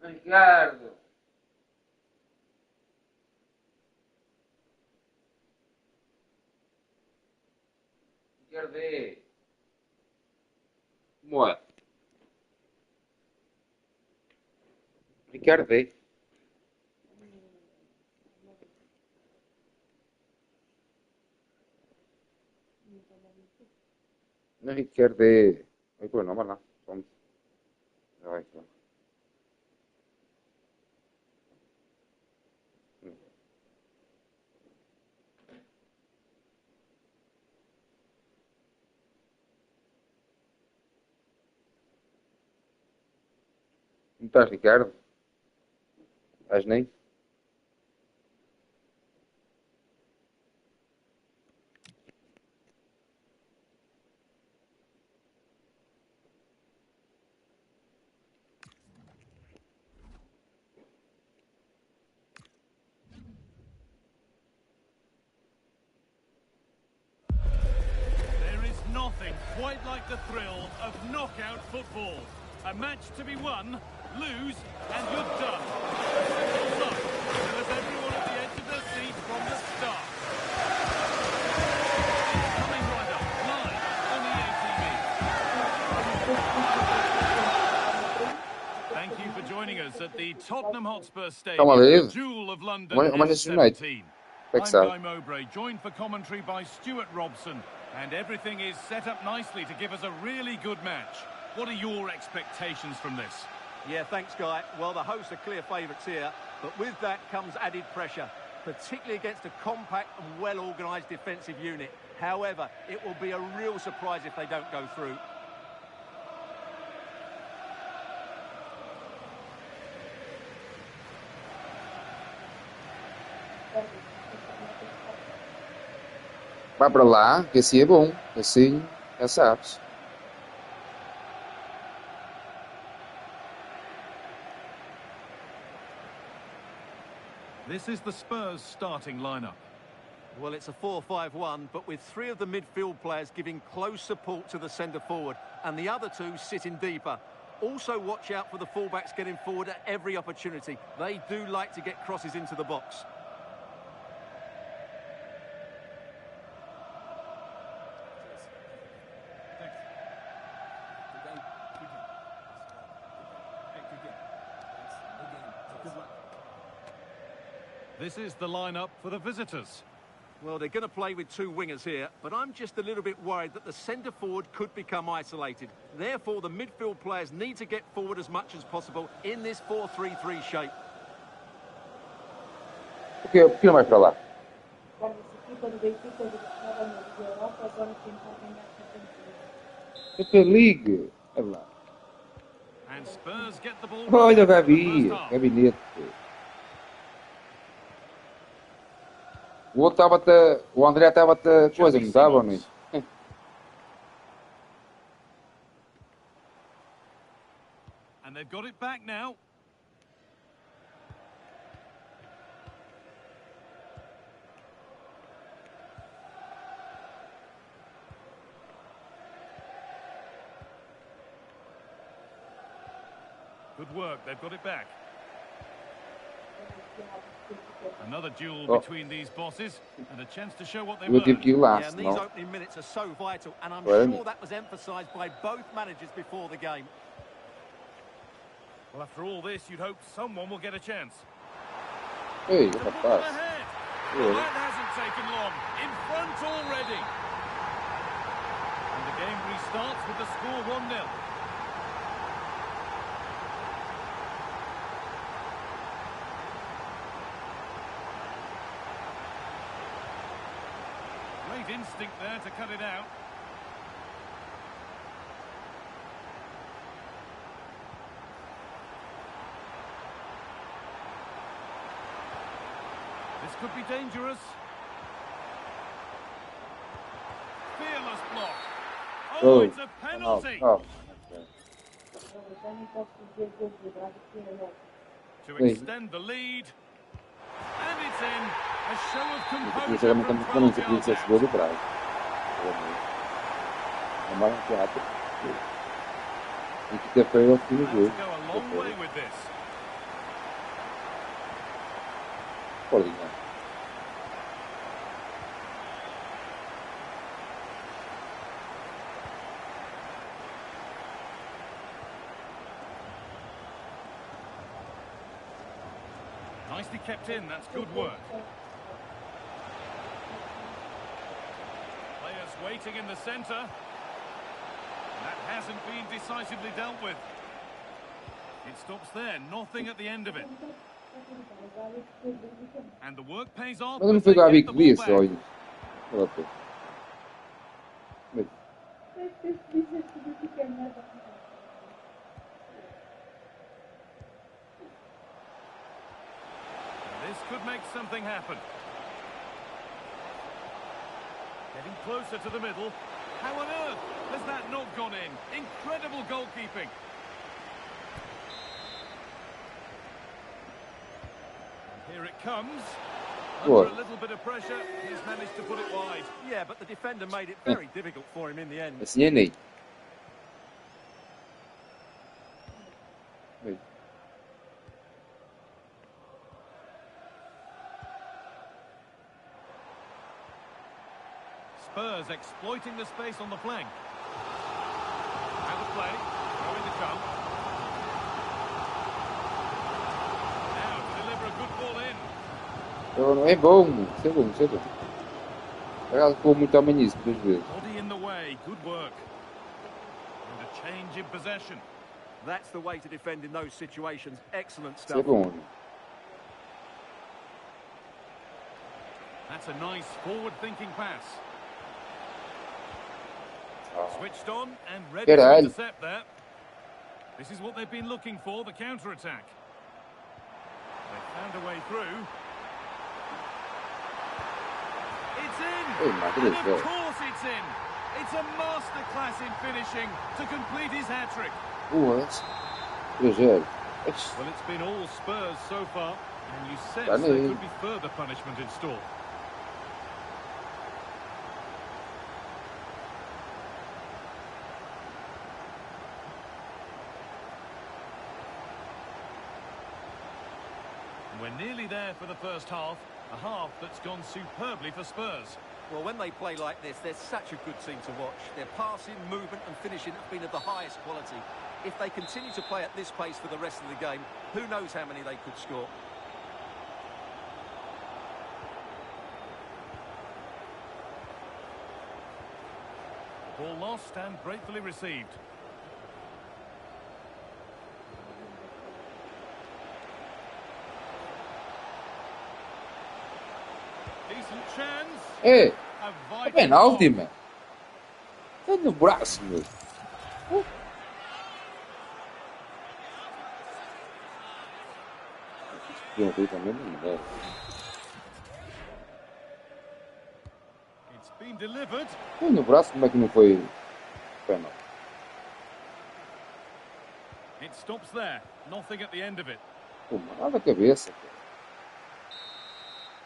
Ricardo. Ricardo. Como é? Ricardo. No Ricardo. Ay, pues no, ¿verdad? Son... Ay, no. Não estás, Ricardo? Estás nem? Quite like the thrill of knockout football. A match to be won, lose, and you're done. So, there is everyone at the edge of their seat from the start. Coming right up, live on the ATV. Thank you for joining us at the Tottenham Hotspur Stadium, the Jewel of London S17. I'm Guy Mowbray, joined for commentary by Stuart Robson. And everything is set up nicely to give us a really good match. What are your expectations from this? Yeah, thanks, Guy. Well, the hosts are clear favourites here, but with that comes added pressure, particularly against a compact and well-organised defensive unit. However, it will be a real surprise if they don't go through. Vai para lá, que assim é bom. Assim, já sabes. This is the Spurs starting lineup. Well, it's a 4-5-1, but with three of the midfield players giving close support to the centre forward, and the other two sitting deeper. Also watch out for the fullbacks getting forward at every opportunity. They do like to get crosses into the box. This is the lineup for the visitors. Well, they're going to play with two wingers here, but I'm just a little bit worried that the centre forward could become isolated. Therefore, the midfield players need to get forward as much as possible in this 4-3-3 shape. Por que não vai para lá? Super League. And Spurs get the ball. Olha, gabinete. O outro estava o André estava a coisa, não estava ou não? And they've got it back now. Good work, they've got it back. Another duel between these bosses and a chance to show what they were. Yeah, and these opening minutes are so vital, and I'm sure that was emphasised by both managers before the game. Well, after all this, you'd hope someone will get a chance. Hey, well, that hasn't taken long. In front already. And the game restarts with the score 1-0. Great instinct there to cut it out. This could be dangerous. Fearless block. Oh, it's a penalty. To extend the lead. And it's in. A show of composure from 12 yards out. Tem que ter feio aqui no jogo. To go a long way with this. Sporting. Nicely kept in, that's good work. Players waiting in the centre. That hasn't been decisively dealt with. It stops there, nothing at the end of it. And the work pays off. Mas eu não fui Gabi que vi isso, olha. This could make something happen. Getting closer to the middle. How on earth has that not gone in? Incredible goalkeeping. And here it comes. Under a little bit of pressure, he's managed to put it wide. Yeah, but the defender made it very difficult for him in the end. Assim é nem. Spurs exploiting the space on the flank. Out of play, throwing to come. Now to deliver a good ball in. Não é bom, isso é bom, isso é bom. Ela ficou muito amanhã isso, duas vezes. Body in the way, good work. And a change in possession. That's the way to defend in those situations. Excellent Isso é stuff. bom. That's a nice forward-thinking pass. Switched on and ready to intercept there. This is what they've been looking for, the counter-attack. They found a way through. It's in! And of course it's in! It's a masterclass in finishing to complete his hat-trick. What? Well, Well, it's been all Spurs so far, and you sense there could be further punishment in store. We're nearly there for the first half, a half that's gone superbly for Spurs. Well, when they play like this, they're such a good team to watch. Their passing, movement and finishing have been of the highest quality. If they continue to play at this pace for the rest of the game, who knows how many they could score. Ball lost and gratefully received. Decent chance. É penalti, mano. Tá no braço, meu. It's been delivered. No braço, como é que não foi penalti? It stops there. Nothing at the end of it. Pô, nada a cabeça.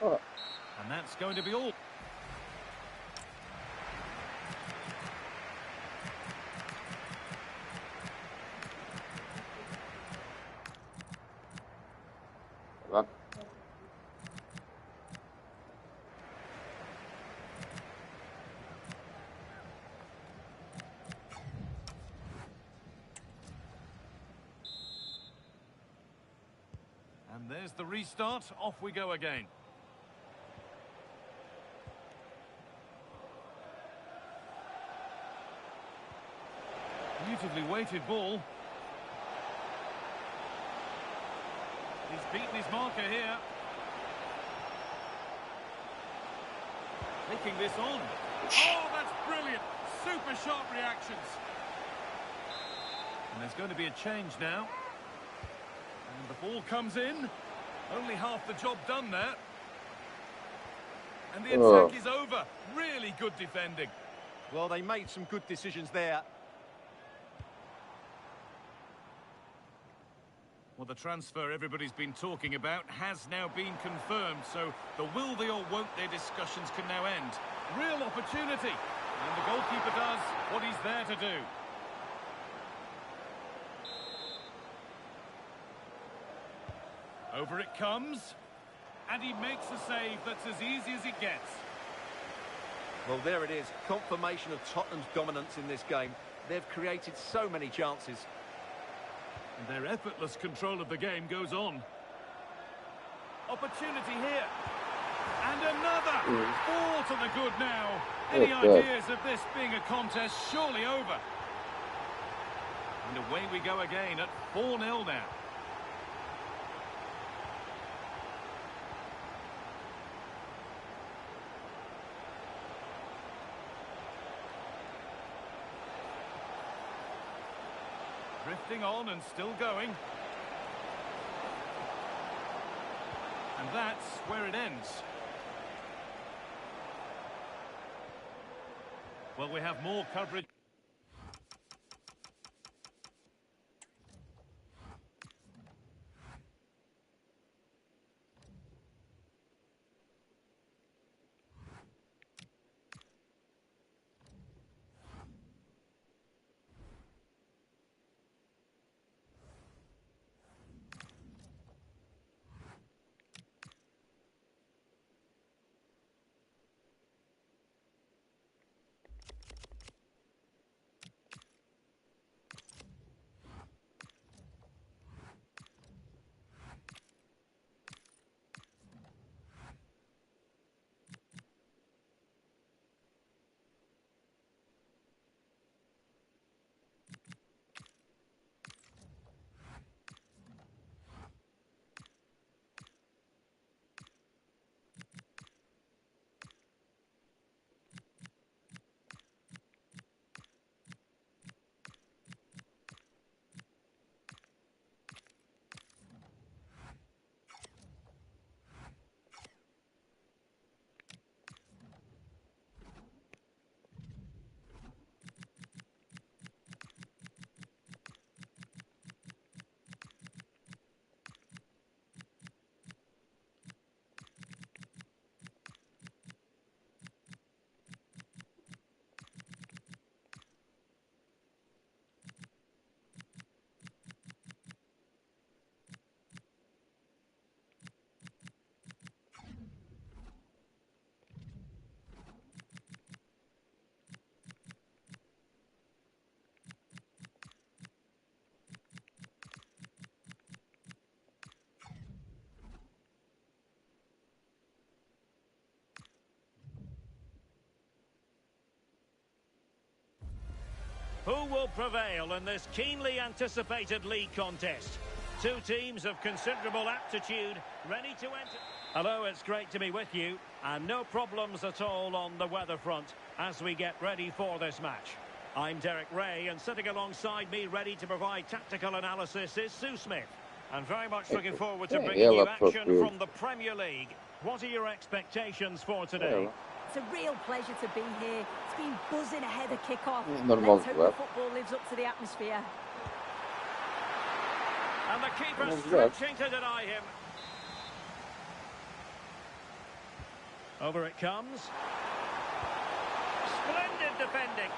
And that's going to be all. And there's the restart. Off we go again. Beautifully weighted ball. He's beaten his marker here. Taking this on. Oh, that's brilliant. Super sharp reactions. And there's going to be a change now. And the ball comes in. Only half the job done there. And the attack is over. Really good defending. Well, they made some good decisions there. Well, the transfer everybody's been talking about has now been confirmed, so the will they or won't they discussions can now end. Real opportunity, and the goalkeeper does what he's there to do. Over it comes. And he makes a save that's as easy as it gets. Well, there it is. Confirmation of Tottenham's dominance in this game. They've created so many chances. And their effortless control of the game goes on. Opportunity here. And another. 4 to the good now. Any ideas of this being a contest surely over? And away we go again at 4-0 now. Drifting on and still going. And that's where it ends. Well, we have more coverage. Who will prevail in this keenly anticipated league contest? Two teams of considerable aptitude, ready to enter. Hello, it's great to be with you, and no problems at all on the weather front as we get ready for this match. I'm Derek Ray, and sitting alongside me, ready to provide tactical analysis, is Sue Smith. And very much looking forward to bringing you action from the Premier League. What are your expectations for today? It's a real pleasure to be here. It's been buzzing ahead of kick-off. Let's hope the football lives up to the atmosphere. And the keeper stretching to deny him. Over it comes. Splendid defending.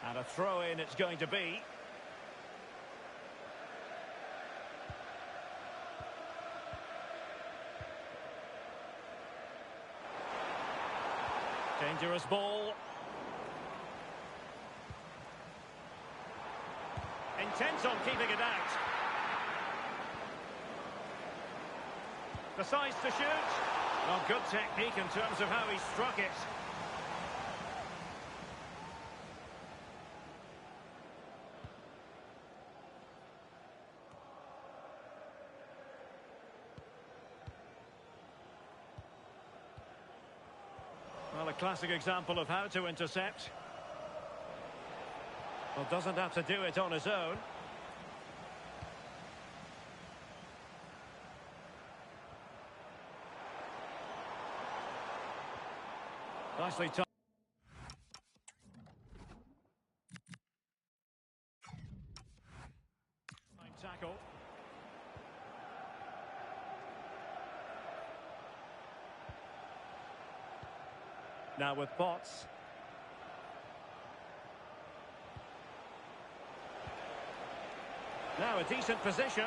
And a throw-in it's going to be. Dangerous ball. Intent on keeping it out. Decides to shoot. Well, good technique in terms of how he struck it. Well, a classic example of how to intercept. Well, doesn't have to do it on his own. Nicely timed. Tackle. Now with Potts. Now a decent position.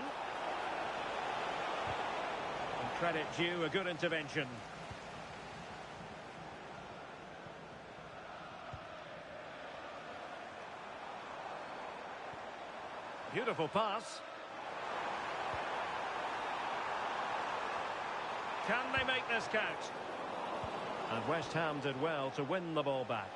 And credit due, a good intervention. Beautiful pass. Can they make this count? And West Ham did well to win the ball back.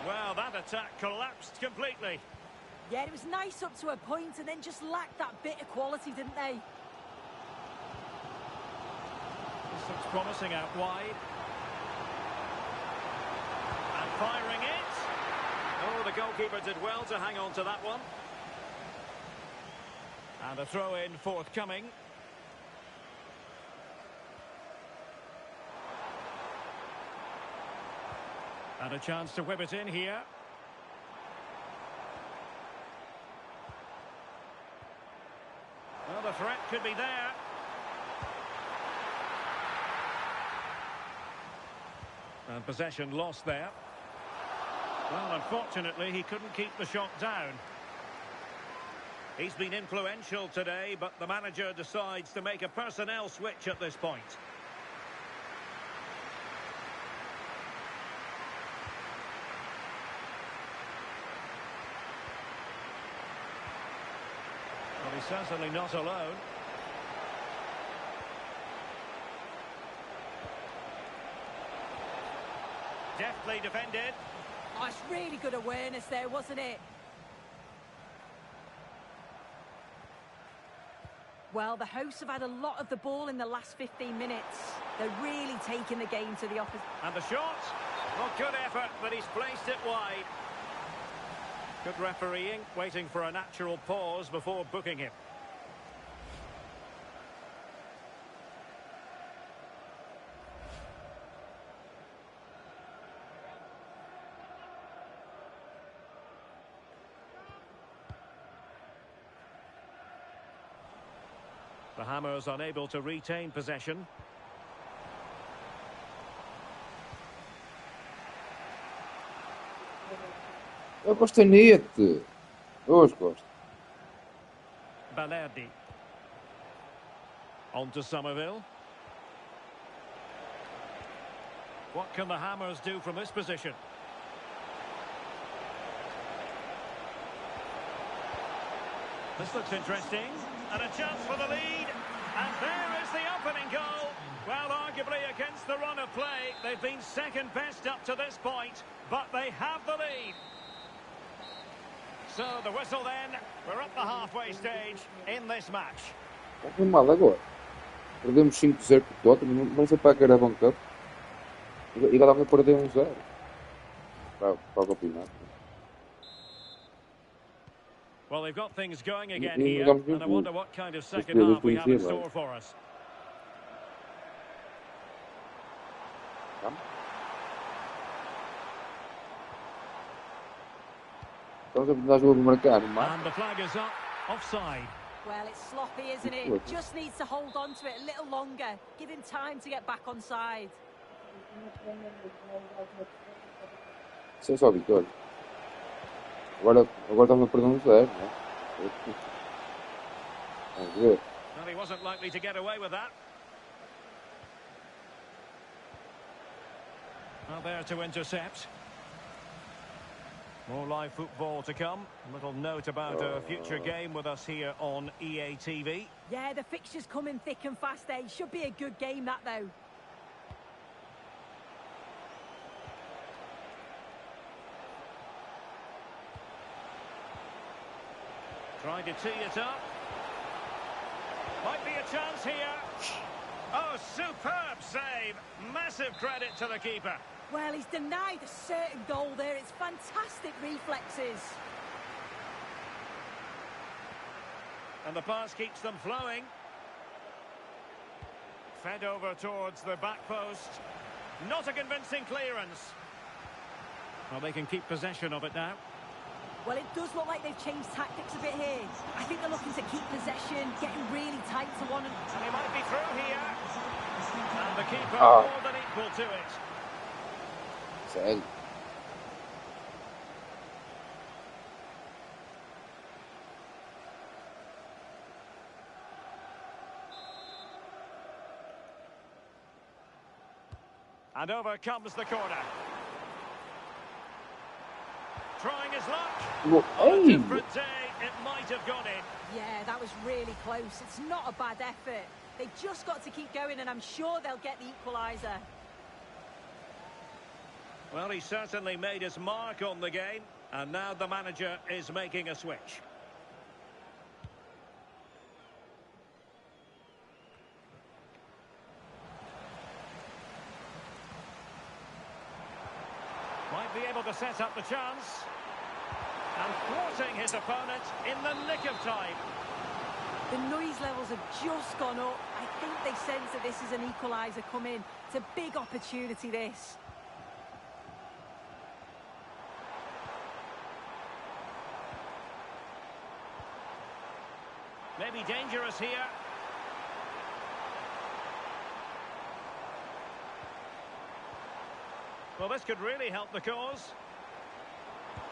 Well, that attack collapsed completely. Yeah, it was nice up to a point and then just lacked that bit of quality, didn't they? This looks promising out wide. And firing it. Oh, the goalkeeper did well to hang on to that one. And a throw-in forthcoming. And a chance to whip it in here. Well, the threat could be there. And possession lost there. Well, unfortunately, he couldn't keep the shot down. He's been influential today, but the manager decides to make a personnel switch at this point. Well, he's certainly not alone. Deftly defended. Oh, it's really good awareness there, wasn't it? Well, the hosts have had a lot of the ball in the last 15 minutes. They're really taking the game to the opposite. And the shot. Well, good effort, but he's placed it wide. Good refereeing, waiting for a natural pause before booking him. The Hammers unable to retain possession. Eu gosto nete. Hoje gosto. Balerdi. On to Somerville. What can the Hammers do from this position? This looks interesting. And a chance for the lead. And there is the opening goal. Well, arguably against the run of play, they've been second best up to this point, but they have the lead. So the whistle then. We're at the halfway stage in this match. Não foi mal agora. Perdemos 5-0 com o Tottenham. Não sei para a Carabão Cup. E agora vamos perder 1-0. Para o campeonato. Well, they've got things going again here, and I wonder what kind of second half we have in store for us. And the flag is up, offside. Well, it's sloppy, isn't it? Just needs to hold on to it a little longer. Give him time to get back on side. Isso é só vitória. Agora estamos a perder 1-0, né? Vamos ver. Well, he wasn't likely to get away with that. Well, there to intercept. More live football to come. A little note about a future game with us here on EA TV. Yeah, the fixtures coming thick and fast, eh? Should be a good game, that, though. Trying to tee it up. Might be a chance here. Oh, superb save. Massive credit to the keeper. Well, he's denied a certain goal there. It's fantastic reflexes. And the pass keeps them flowing. Fed over towards the back post. Not a convincing clearance. Well, they can keep possession of it now. Well, it does look like they've changed tactics a bit here. I think they're looking to keep possession, getting really tight to one. And he might be through here. And the keeper more than equal to it. Sério. And over comes the corner. Trying his luck. On a different day, it might have gone in. Yeah, that was really close. It's not a bad effort. They just got to keep going, and I'm sure they'll get the equaliser. Well, he certainly made his mark on the game, and now the manager is making a switch. Might be able to set up the chance. And thwarting his opponent in the nick of time. The noise levels have just gone up. I think they sense that this is an equaliser coming. It's a big opportunity, this. Maybe dangerous here. Well, this could really help the cause.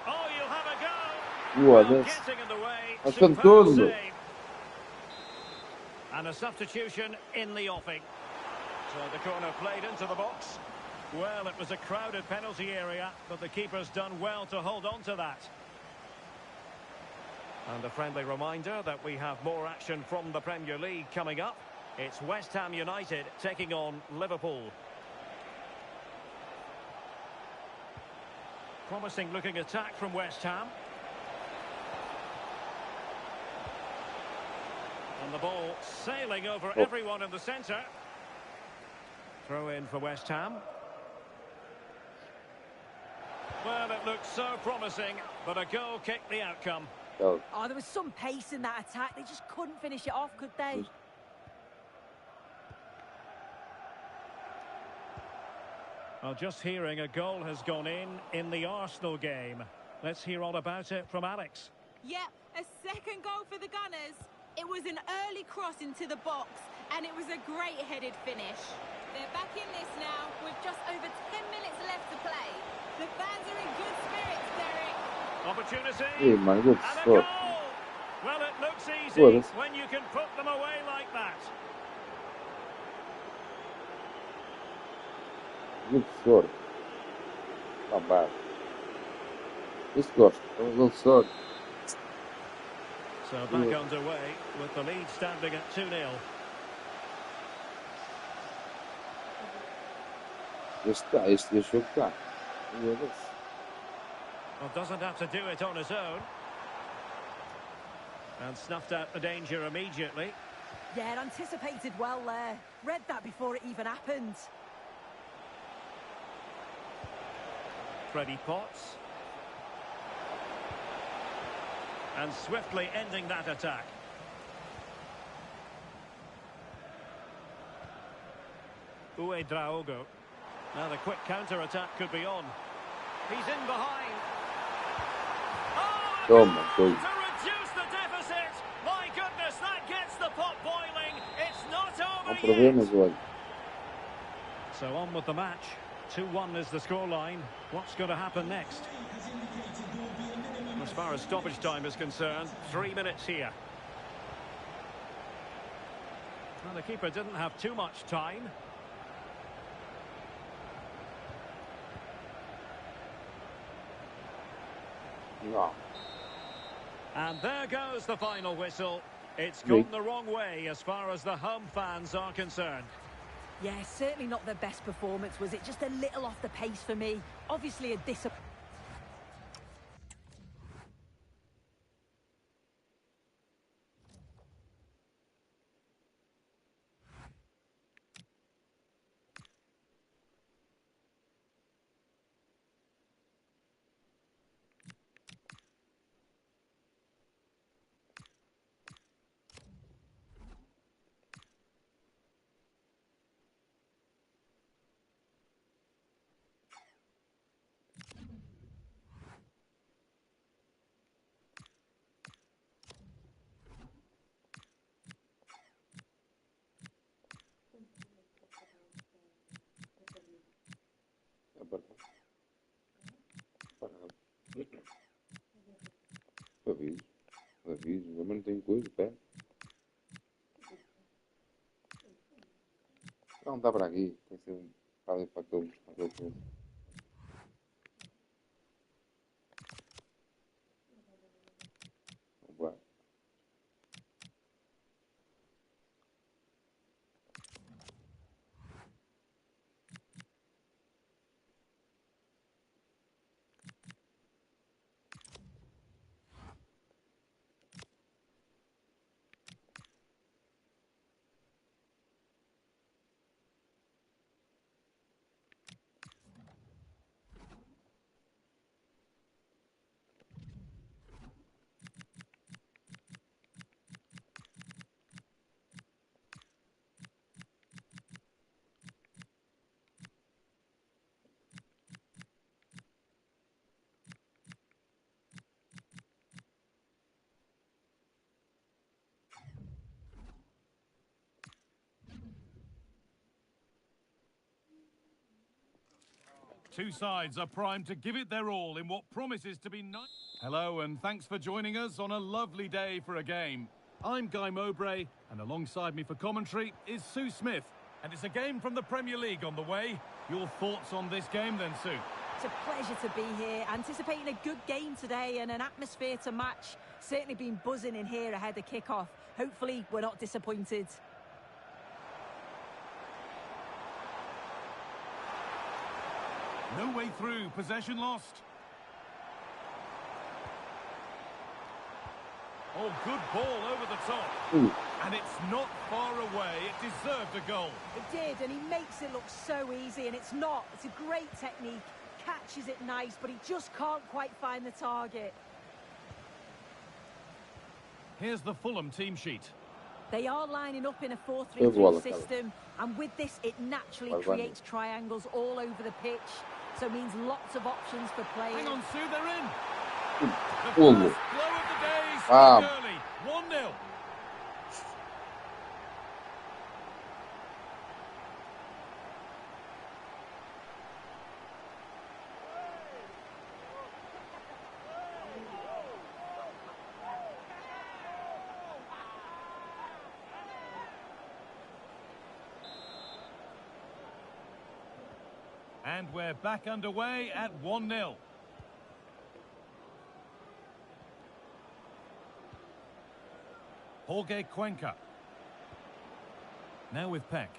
Oh, you'll have a go. Well, getting in the way. that's Superb save. And a substitution in the offing. So the corner played into the box. Well, it was a crowded penalty area, but the keeper's done well to hold on to that. And a friendly reminder that we have more action from the Premier League coming up. It's West Ham United taking on Liverpool. Promising looking attack from West Ham. And the ball sailing over everyone in the centre. Throw in for West Ham. Well, it looked so promising, but a goal kicked the outcome. Oh, there was some pace in that attack. They just couldn't finish it off, could they? Well, just hearing a goal has gone in the Arsenal game. Let's hear all about it from Alex. Yep, a second goal for the Gunners. It was an early cross into the box, and it was a great headed finish. They're back in this now, with just over 10 minutes left to play. The fans are in good spirits, Derek. Opportunity. Hey, man, good and a start. goal. Well, it looks easy when you can put them away like that. Good start. Not bad. Just gosto. É um good start. So back underway with the lead standing at 2-0. Este jogo está. Well, doesn't have to do it on his own. And snuffed out the danger immediately. Yeah, it anticipated well there. Read that before it even happened. Freddie Potts. And swiftly ending that attack. Uwe Draogo. Now the quick counter-attack could be on. He's in behind. Oh, Oh my to God. reduce the deficit. My goodness, that gets the pot boiling. It's not over Há problemas, yet. olha. So on with the match. 2-1 is the scoreline. What's going to happen next? As far as stoppage time is concerned, 3 minutes here. Well, the keeper didn't have too much time. No. And there goes the final whistle. It's gone the wrong way as far as the home fans are concerned. Yeah, certainly not their best performance, was it? Just a little off the pace for me. Obviously a disappointment. não tem coisa, pé. Não dá para aqui, tem que ser um para aquele coisa. Vamos lá. Two sides are primed to give it their all in what promises to be nice. Hello and thanks for joining us on a lovely day for a game. I'm Guy Mowbray and alongside me for commentary is Sue Smith. And it's a game from the Premier League on the way. Your thoughts on this game then, Sue? It's a pleasure to be here, anticipating a good game today and an atmosphere to match. Certainly been buzzing in here ahead of kick-off. Hopefully we're not disappointed. No way through, possession lost. Oh, good ball over the top. Ooh. And it's not far away, it deserved a goal. It did, and he makes it look so easy, and it's not. It's a great technique, catches it nice, but he just can't quite find the target. Here's the Fulham team sheet. They are lining up in a 4-3-3 system, and with this, it naturally Well, creates triangles all over the pitch, so it means lots of options for players. Hang on, Sue, they're in. The Ooh. first blow of the day is Wow. early. 1-0. And we're back underway at 1-0. Jorge Cuenca. Now with Peck.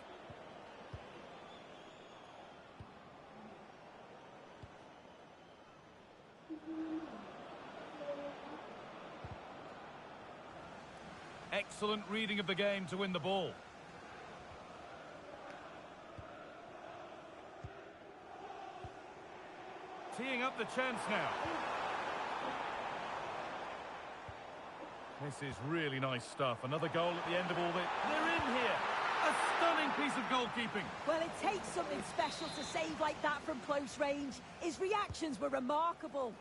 Excellent reading of the game to win the ball. Teeing up the chance now. This is really nice stuff. Another goal at the end of all this. They're in here. A stunning piece of goalkeeping. Well, it takes something special to save like that from close range. His reactions were remarkable.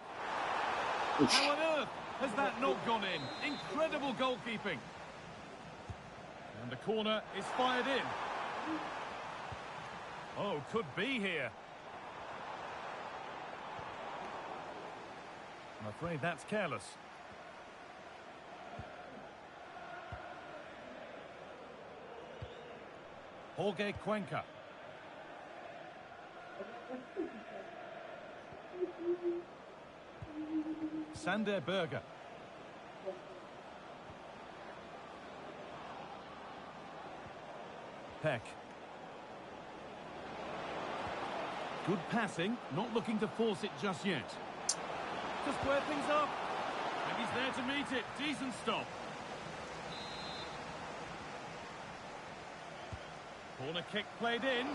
How on earth has that not gone in? Incredible goalkeeping. And the corner is fired in. Oh, could be here. I'm afraid that's careless. Jorge Cuenca. Sander Berger. Peck. Good passing, not looking to force it just yet. To square things up. And he's there to meet it. Decent stop. Corner kick played in.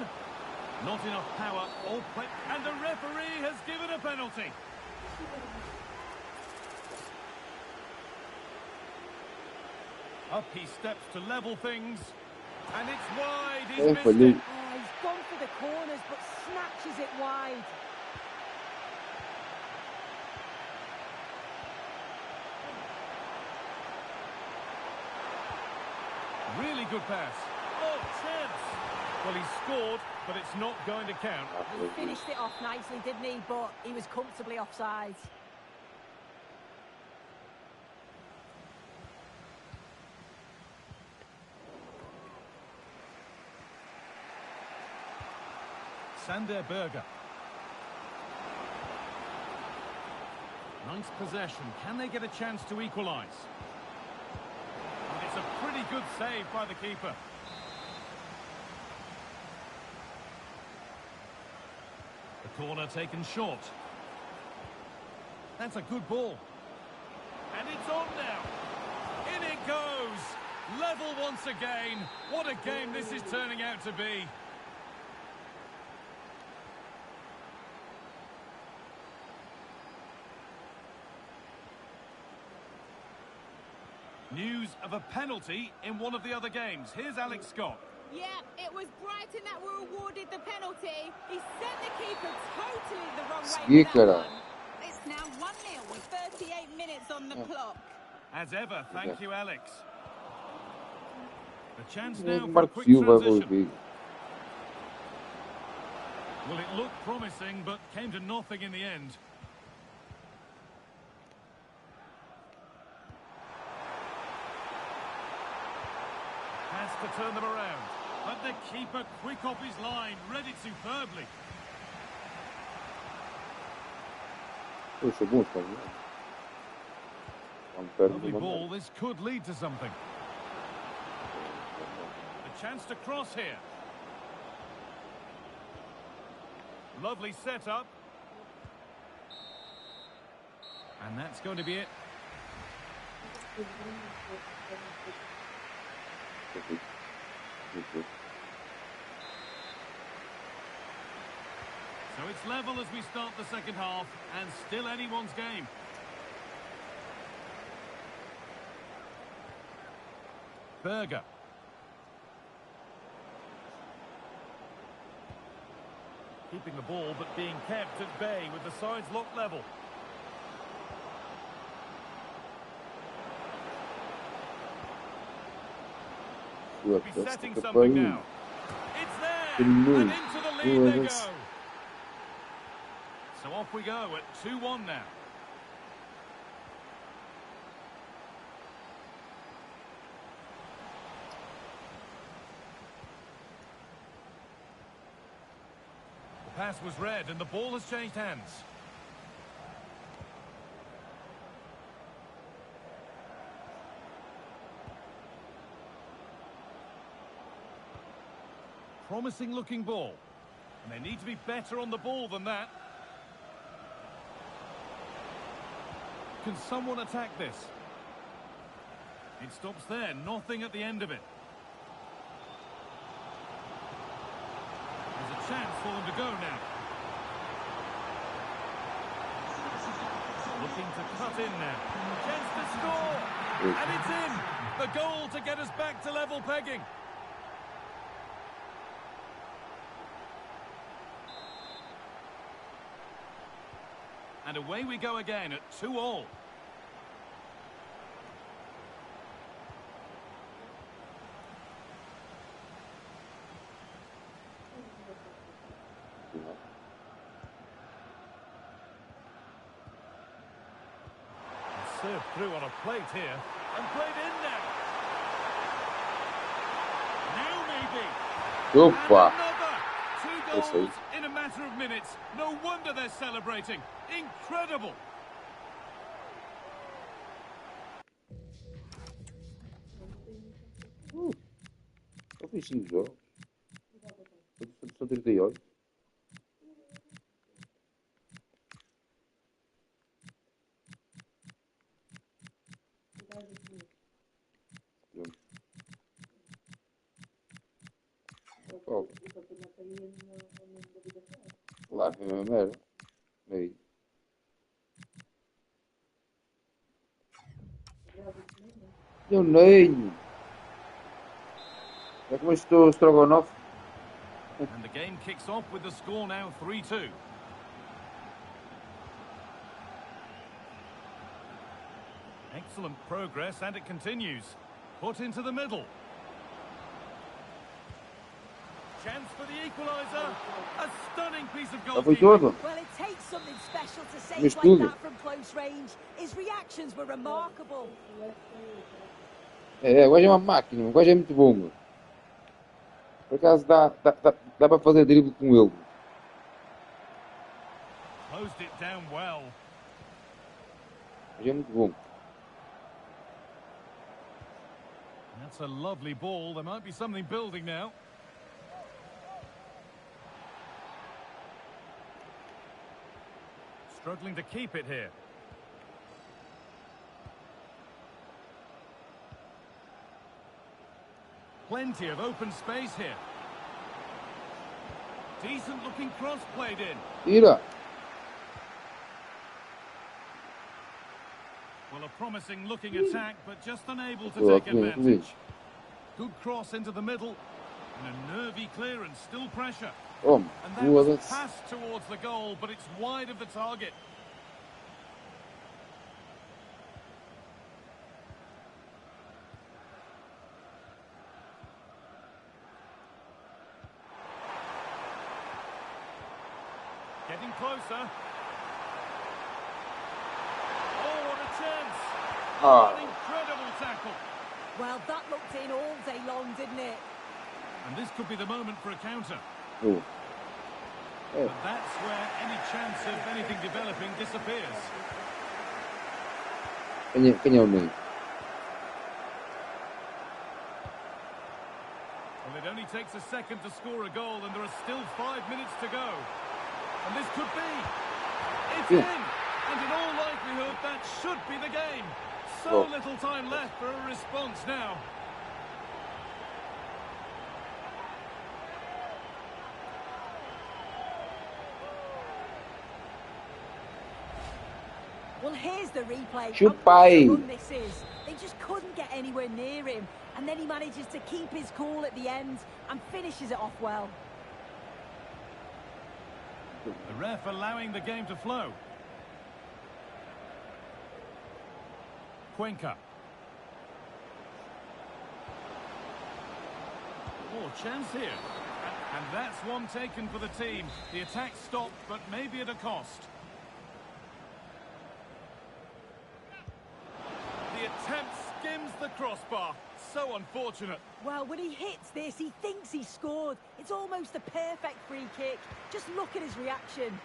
Not enough power. All play. And the referee has given a penalty. Up he steps to level things. And it's wide. He's missed it. Oh, he's gone for the corners, but snatches it wide. Really good pass. Oh, chance. Well, he scored, but it's not going to count. He finished it off nicely, didn't he? But he was comfortably offside. Nice possession. Can they get a chance to equalise? And it's a pretty good save by the keeper. The corner taken short. That's a good ball. And it's on now. In it goes. Level once again. What a game this is turning out to be. News of a penalty in one of the other games. Here's Alex Scott. Yeah, it was Brighton that were awarded the penalty. He sent the keeper totally the wrong way for that one. It's now 1-0 with 38 minutes on the clock. As ever, thank you, Alex. A chance now for a quick transition. Well, it looked promising, but came to nothing in the end. Has to turn them around. But the keeper quick off his line, read it superbly. Lovely ball, this could lead to something. A chance to cross here. Lovely setup. And that's going to be it. So it's level as we start the second half, and still anyone's game. Berger. Keeping the ball, but being kept at bay with the sides locked level. Be setting something now. It's there, and into the lead they go. So off we go at 2-1 now. The pass was read, and the ball has changed hands. Promising looking ball. And they need to be better on the ball than that. Can someone attack this? It stops there, nothing at the end of it. There's a chance for them to go now. Looking to cut in now. Chance to score! And it's in! The goal to get us back to level pegging. And away we go again at 2-2. Well, served through on a plate here, and played in now. Now maybe. Opa! Two goals in a matter of minutes. No wonder they're celebrating. Incredible. Eu fiz 5 jogos. São 38. Lá foi a mesma merda. Aí. Eu nem. É como estou Strogonoff. And the game kicks off with the score now 3-2. Excellent progress, and it continues. Put into the middle. Chance for the equaliser. A stunning piece of goalkeeping. Well, it takes something special to save like that from close range. His reactions were remarkable. É, o gajo é uma máquina, o gajo é muito bom. Por acaso dá para fazer drible com ele. Closed it down well. Mas é muito bom. That's a lovely ball. There might be something building now. Struggling to keep it here. Plenty of open space here. Decent looking cross played in. Tira! Well, a promising looking attack, but just unable to take advantage. Good cross into the middle. And a nervy clearance, still pressure. Oh, and that was passed towards the goal, but it's wide of the target. Getting closer. Oh, what a chance! An incredible tackle. Well, that looked in all day long, didn't it? And this could be the moment for a counter. Oh. But that's where any chance of anything developing disappears. Quem é o meio? Well, it only takes a second to score a goal, and there are still 5 minutes to go. And this could be. It's in! And in all likelihood, that should be the game. So little time left for a response now. Well, here's the replay. Chupai. This is. They just couldn't get anywhere near him. And then he manages to keep his cool at the end and finishes it off well. The ref allowing the game to flow. Cuenca. Oh, chance here. And that's one taken for the team. The attack stopped, but maybe at a cost. The attempt skims the crossbar. So unfortunate. Well, when he hits this, he thinks he scored. It's almost a perfect free kick. Just look at his reaction.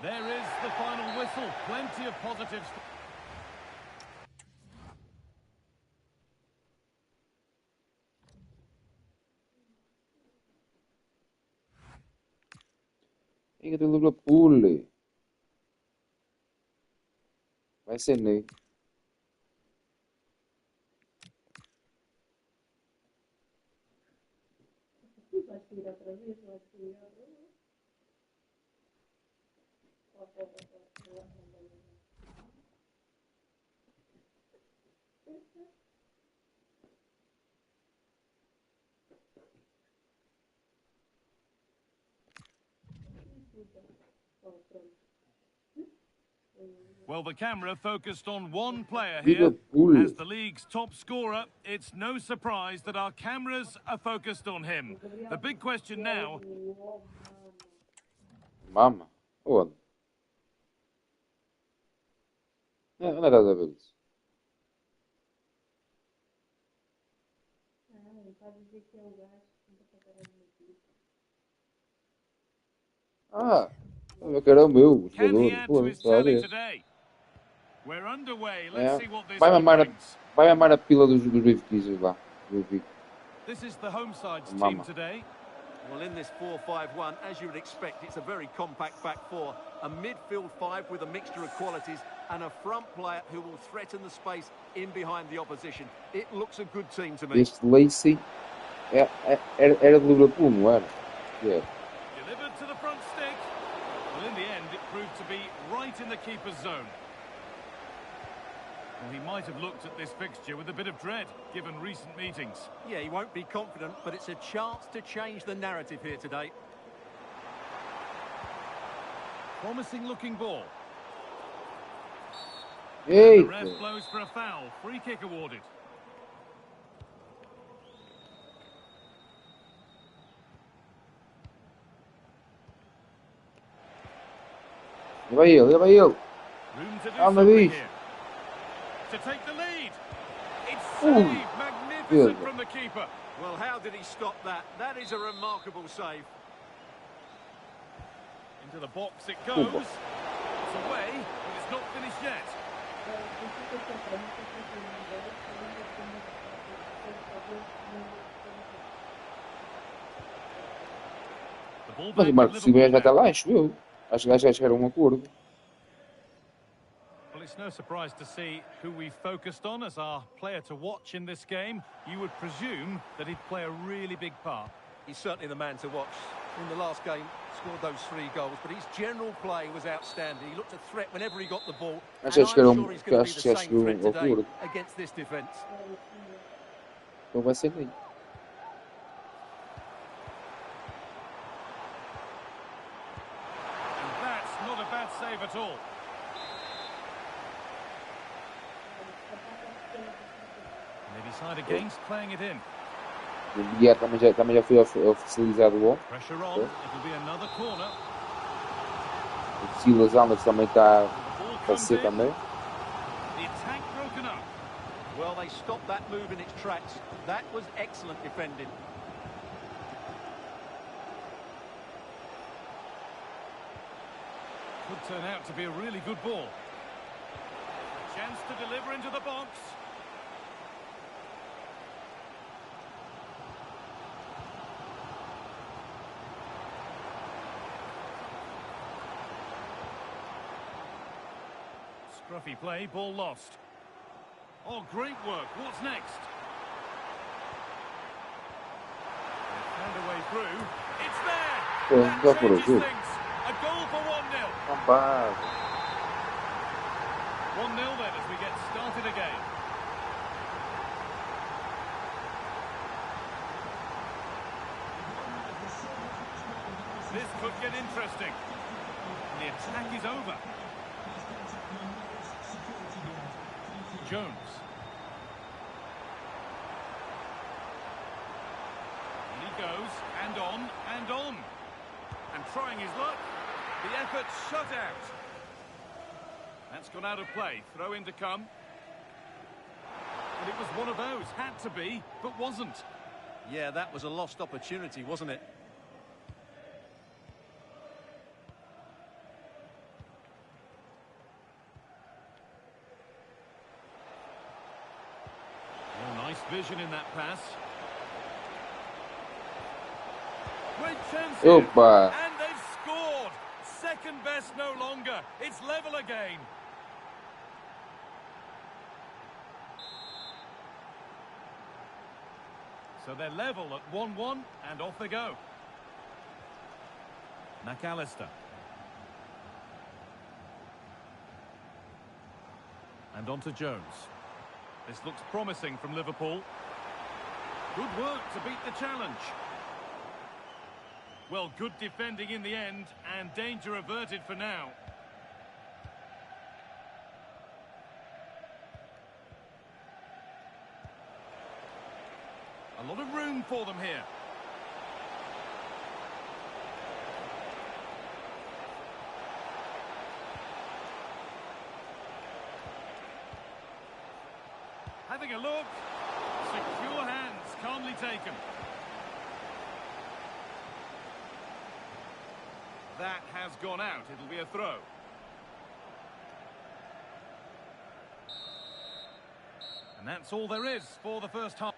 There is the final whistle. Plenty of positives. Fica do Liverpool. Vai ser Ney. Well, the camera focused on one player here. As the league's top scorer, it's no surprise that our cameras are focused on him. The big question now... Mama. Onde? Onde estás a ver isso? Ah, eu quero o meu jogador. Pô, vai mamar a pila dos benfiquistas lá. This is the home side's team today. Well, in this 4-5-1, as you would expect, it's a very compact back four. A midfield five with a mixture of qualities and a front player who will threaten the space in behind the opposition. It looks a good team to me. Este Lacey era do Liverpool, não era? Yeah. Delivered to the front stick. Well, in the end, it proved to be right in the keeper's zone. Well, he might have looked at this fixture with a bit of dread, given recent meetings. Yeah, he won't be confident, but it's a chance to change the narrative here today. Promising looking ball. Hey. The ref blows for a foul. Free kick awarded. Leva ele. Room to do something here. to take the lead. It's saved. Magnificent from the keeper. Well, how did he stop that? That is a remarkable save. Into the box it goes. It's away, but it's not finished yet. Mas o Marcos Silva já está lá, acho eu. Acho que já era um acordo. Well, it's no surprise to see who we focused on as our player to watch in this game. You would presume that he'd play a really big part. He's certainly the man to watch. In the last game, scored those 3 goals, but his general play was outstanding. He looked a threat whenever he got the ball. And I'm sure he's going to be the same threat today against this defence. Não vai ser nem. And that's not a bad save at all. And they decide against playing it in. O Guiar também já foi oficializado bom. Pressure on. It'll be another corner. O Silas Alves também está a ser também. The attack broken up. Well, they stopped that move in its tracks. That was excellent defending. Could turn out to be a really good ball. A chance to deliver into the box. Scruffy play, ball lost. Oh, great work. What's next? They found a way through. It's there! That changes things. A goal for 1-0. 1-0 then as we get started again. This could get interesting. The attack is over. Jones. And he goes, and on, and on. And trying his luck. The effort shut out. That's gone out of play. Throw in to come. And it was one of those. Had to be, but wasn't. Yeah, that was a lost opportunity, wasn't it? Vision in that pass. Great chance here. And they've scored. Second best no longer. It's level again. So they're level at 1-1 and off they go. McAllister. And on to Jones. This looks promising from Liverpool. Good work to beat the challenge. Well, good defending in the end, and danger averted for now. A lot of room for them here. Having a look. Secure hands, calmly taken. That has gone out. It'll be a throw. And that's all there is for the first half.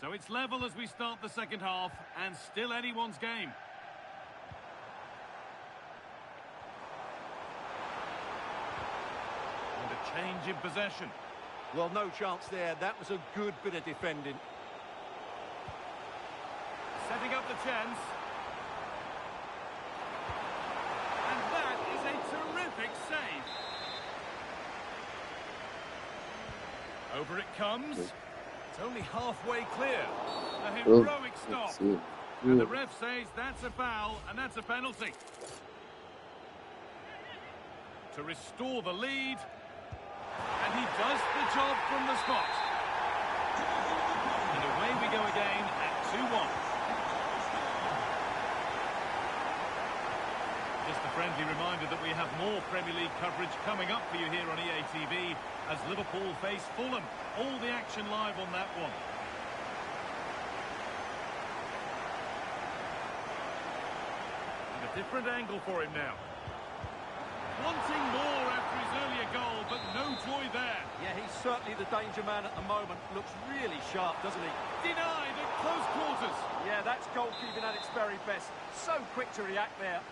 So it's level as we start the second half, and still anyone's game. And a change in possession. Well, no chance there. That was a good bit of defending. Setting up the chance. And that is a terrific save. Over it comes. It's only halfway clear. A heroic stop. And the ref says that's a foul and that's a penalty. To restore the lead. And he does the job from the spot. And away we go again at 2-1. Just a friendly reminder that we have more Premier League coverage coming up for you here on EA TV as Liverpool face Fulham. All the action live on that one. And a different angle for him now. Wanting more after his earlier goal, but no joy there. Yeah, he's certainly the danger man at the moment. Looks really sharp, doesn't he? Denied at close quarters. Yeah, that's goalkeeping at its very best. So quick to react there.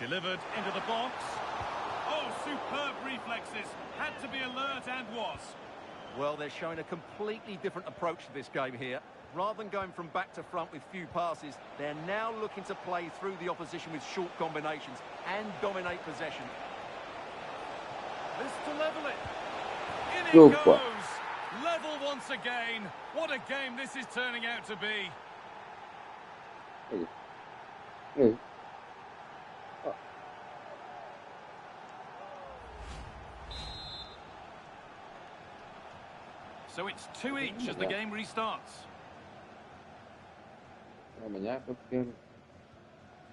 Delivered into the box. Oh, superb reflexes. Had to be alert and was. Well, they're showing a completely different approach to this game here. Rather than going from back to front with few passes, they're now looking to play through the opposition with short combinations and dominate possession. This to level it. In it goes. Level once again. What a game this is turning out to be. So it's 2 each as the game restarts. Amanhã foi pequeno.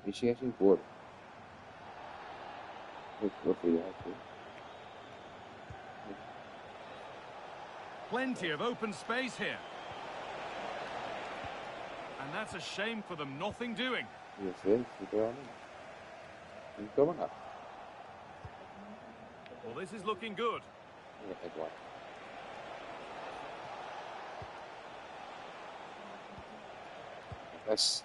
E cheguei sem cor. Plenty of open space here. And that's a shame for them, nothing doing. Well, this is looking good. That's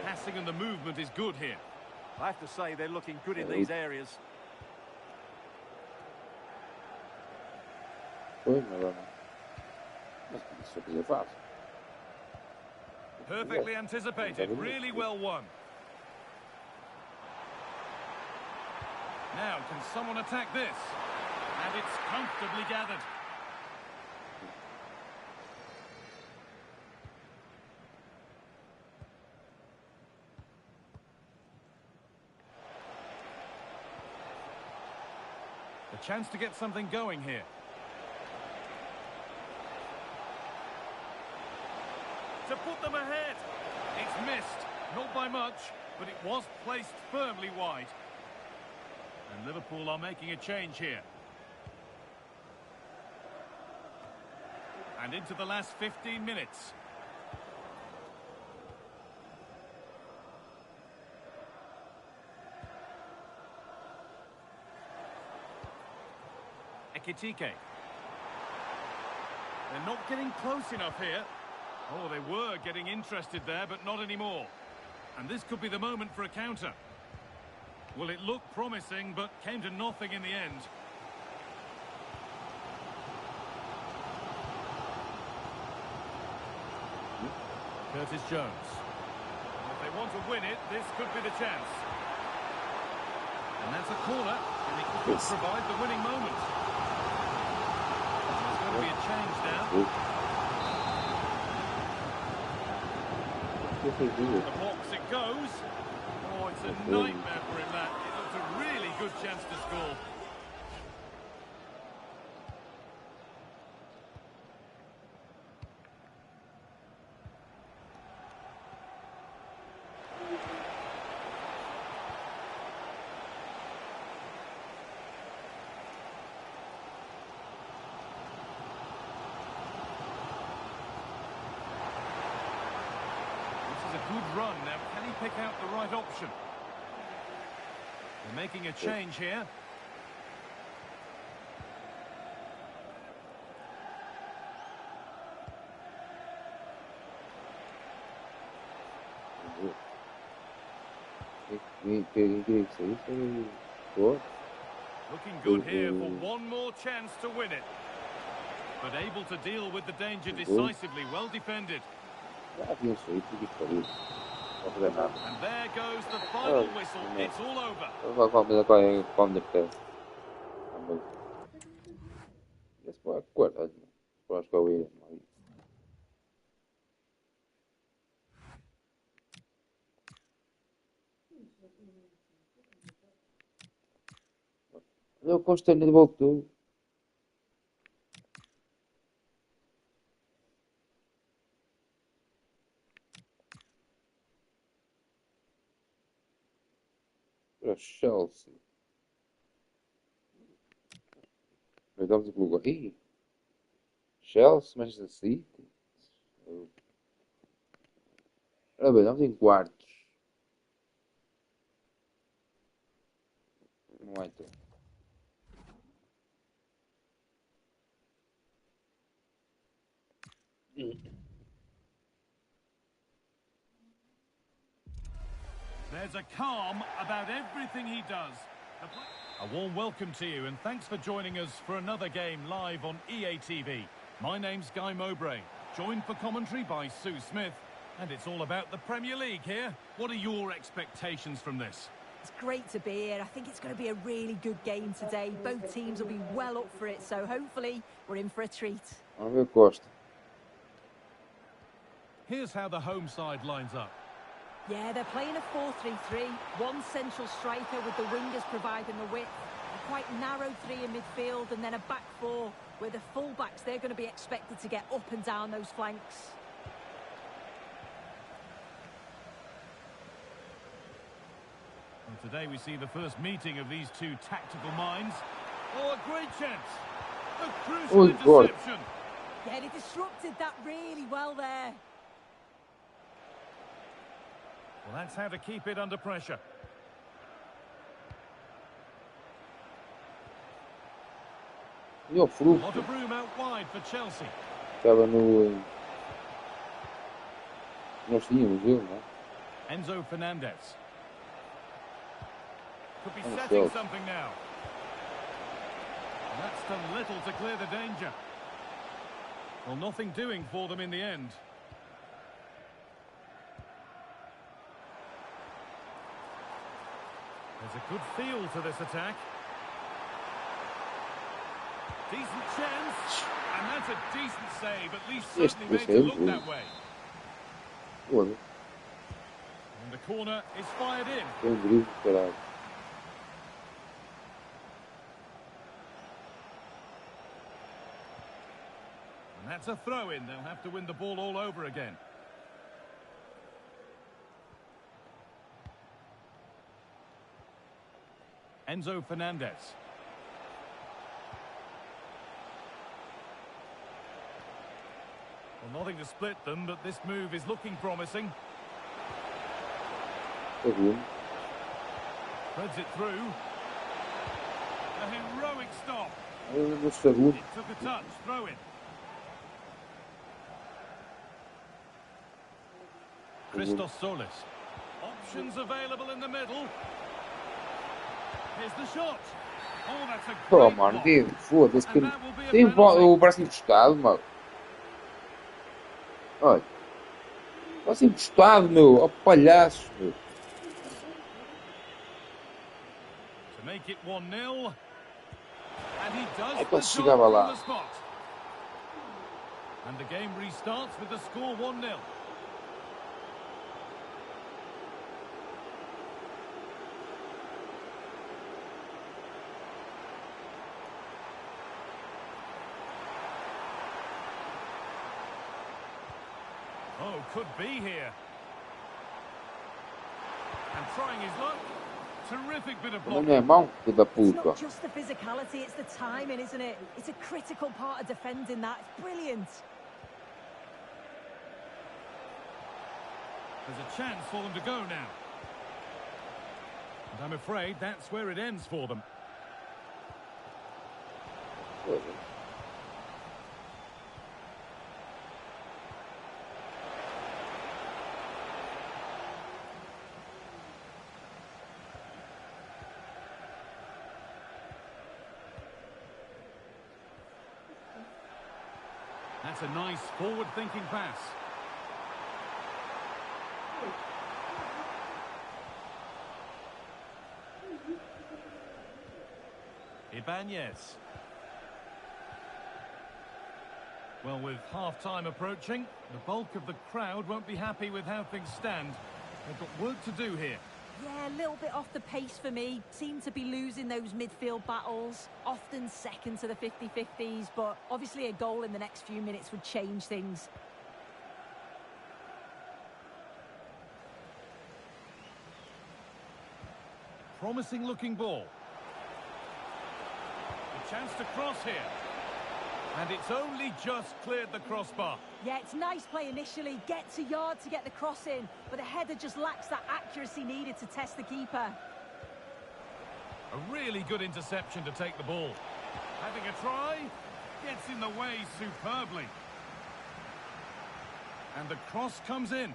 Passing and the movement is good here. I have to say they're looking good in these areas. Perfectly anticipated, really well won. Now, can someone attack this? And it's comfortably gathered. A chance to get something going here. To put them ahead. It's missed. Not by much, but it was placed firmly wide. And Liverpool are making a change here. And into the last 15 minutes. Ekitike. They're not getting close enough here. Oh, they were getting interested there, but not anymore. And this could be the moment for a counter. Well, it looked promising, but came to nothing in the end. Curtis Jones. If they want to win it, this could be the chance. And that's a corner, and it could provide the winning moment. There's going to be a change now. The box it goes. Oh, it's a nightmare for him, that. It looks a really good chance to score. Good run. Now, can he pick out the right option? They're making a change here. Looking good here for one more chance to win it. But able to deal with the danger decisively. Well defended. And there goes the final whistle. It's all over. Eu Constantino voltou. Para Chelsea. Mas vamos pelo lugar. Ih! Chelsea, Manchester City. Ora bem, vamos em quartos. Não vai ter. There's a calm about everything he does. A warm welcome to you and thanks for joining us for another game live on EA TV. My name's Guy Mowbray, joined for commentary by Sue Smith, and it's all about the Premier League here. What are your expectations from this? It's great to be here. I think it's going to be a really good game today. Both teams will be well up for it, so hopefully we're in for a treat. Vamos ver Costa. Here's how the home side lines up. Yeah, they're playing a 4-3-3. One central striker with the wingers providing the width. A quite narrow three in midfield and then a back four where the full-backs, they're going to be expected to get up and down those flanks. Well, today we see the first meeting of these two tactical minds. Oh, a great chance. A crucial interception. Yeah, they disrupted that really well there. Well, that's how to keep it under pressure. E o Fruto. A lot of room out wide for Chelsea. Estava no... Nós tínhamos ele, não é? Enzo Fernandez. Could be Oh, setting God. something now. And that's done little to clear the danger. Well, nothing doing for them in the end. There's a good feel to this attack. Decent chance. And that's a decent save. At least Yes, certainly this made it is look good. that way. Olha, And the corner is fired in. tem drible, caralho. And that's a throw-in. They'll have to win the ball all over again. Enzo Fernandez. Well, nothing to split them, but this move is looking promising. Segundo. Threads it through. A heroic stop. No segundo. It took a touch. Throw-in. Christos Solis. Options available in the middle. Here's the shot. Oh, that's a Pô, great mano, block. Deus, foda-se que And that will be a tem penalty. o braço encostado, mano. Olha. Braço encostado, meu. Ó palhaço, meu. To make it 1-0. And he does É the quando job chegava from lá. the spot. And the game restarts with the score 1-0. Oh, could be here. And trying his luck. Terrific bit of Não blocking. é mão, filho da It's puta. not just the physicality, it's the timing, isn't it? It's a critical part of defending that. It's brilliant. There's a chance for them to go now. And I'm afraid that's where it ends for them. That's a nice forward-thinking pass. Ibanez. Well, with half-time approaching, the bulk of the crowd won't be happy with how things stand. They've got work to do here. Yeah, a little bit off the pace for me. Seem to be losing those midfield battles. Often second to the 50-50s, but obviously a goal in the next few minutes would change things. Promising looking ball. A chance to cross here. And it's only just cleared the crossbar. Yeah, it's nice play initially. Gets a yard to get the cross in, but the header just lacks that accuracy needed to test the keeper. A really good interception to take the ball. Having a try. Gets in the way superbly. And the cross comes in.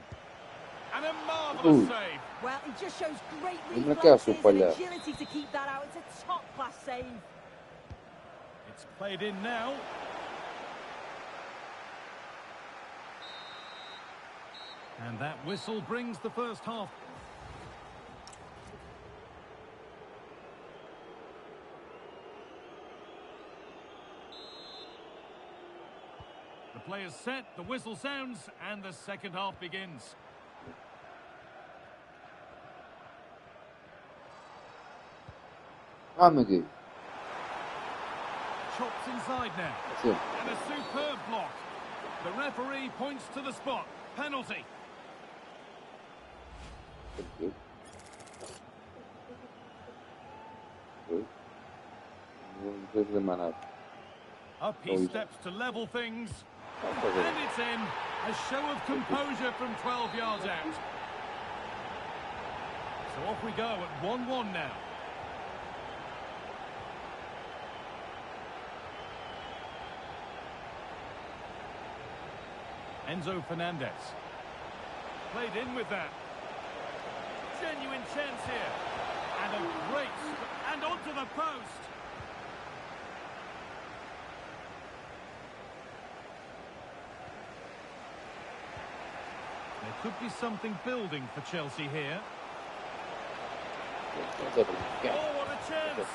And a marvellous save. Well, it just shows great reflexes and agility to keep that out. It's a top-class save. It's played in now. And that whistle brings the first half. The play is set, the whistle sounds, and the second half begins. Hamidi. Chops inside now. And a superb block. The referee points to the spot. Penalty. Good. Up he steps to level things. And it's in. A show of composure from 12 yards out. So off we go at 1-1 now. Enzo Fernandez. Played in with that. Genuine chance here. And a great... and onto the post. There could be something building for Chelsea here. Oh, what a chance!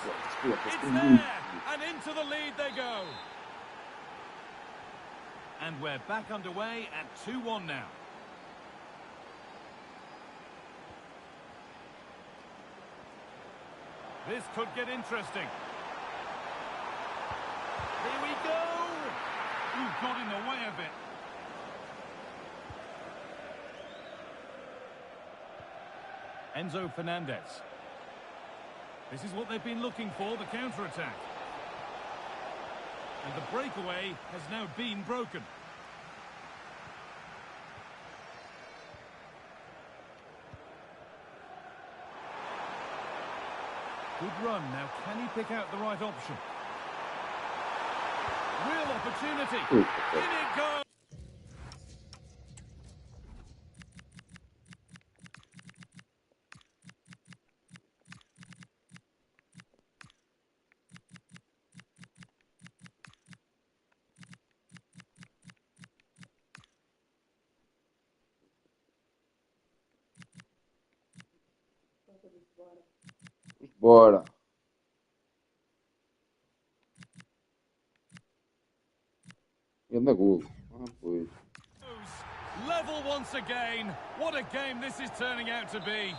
It's there! And into the lead they go. And we're back underway at 2-1 now. This could get interesting. Here we go! You've got in the way of it. Enzo Fernandez. This is what they've been looking for, the counter-attack. And the breakaway has now been broken. Good run. Now, can he pick out the right option? Real opportunity. In it goes. Bora. Ainda gol. Pois. Level once again. What a game this is turning out to be.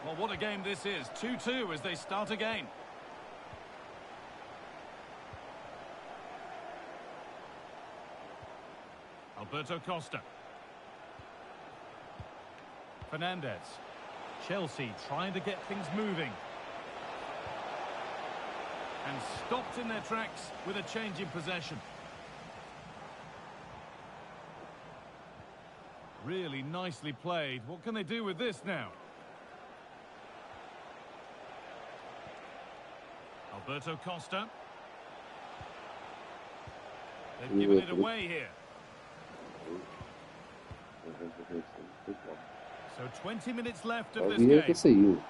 Well, what a game this is. 2-2 as they start again. Alberto Costa. Fernandez. Chelsea trying to get things moving. And stopped in their tracks with a change in possession. Really nicely played. What can they do with this now? Alberto Costa. They've given it away here. So 20 minutes left of this game.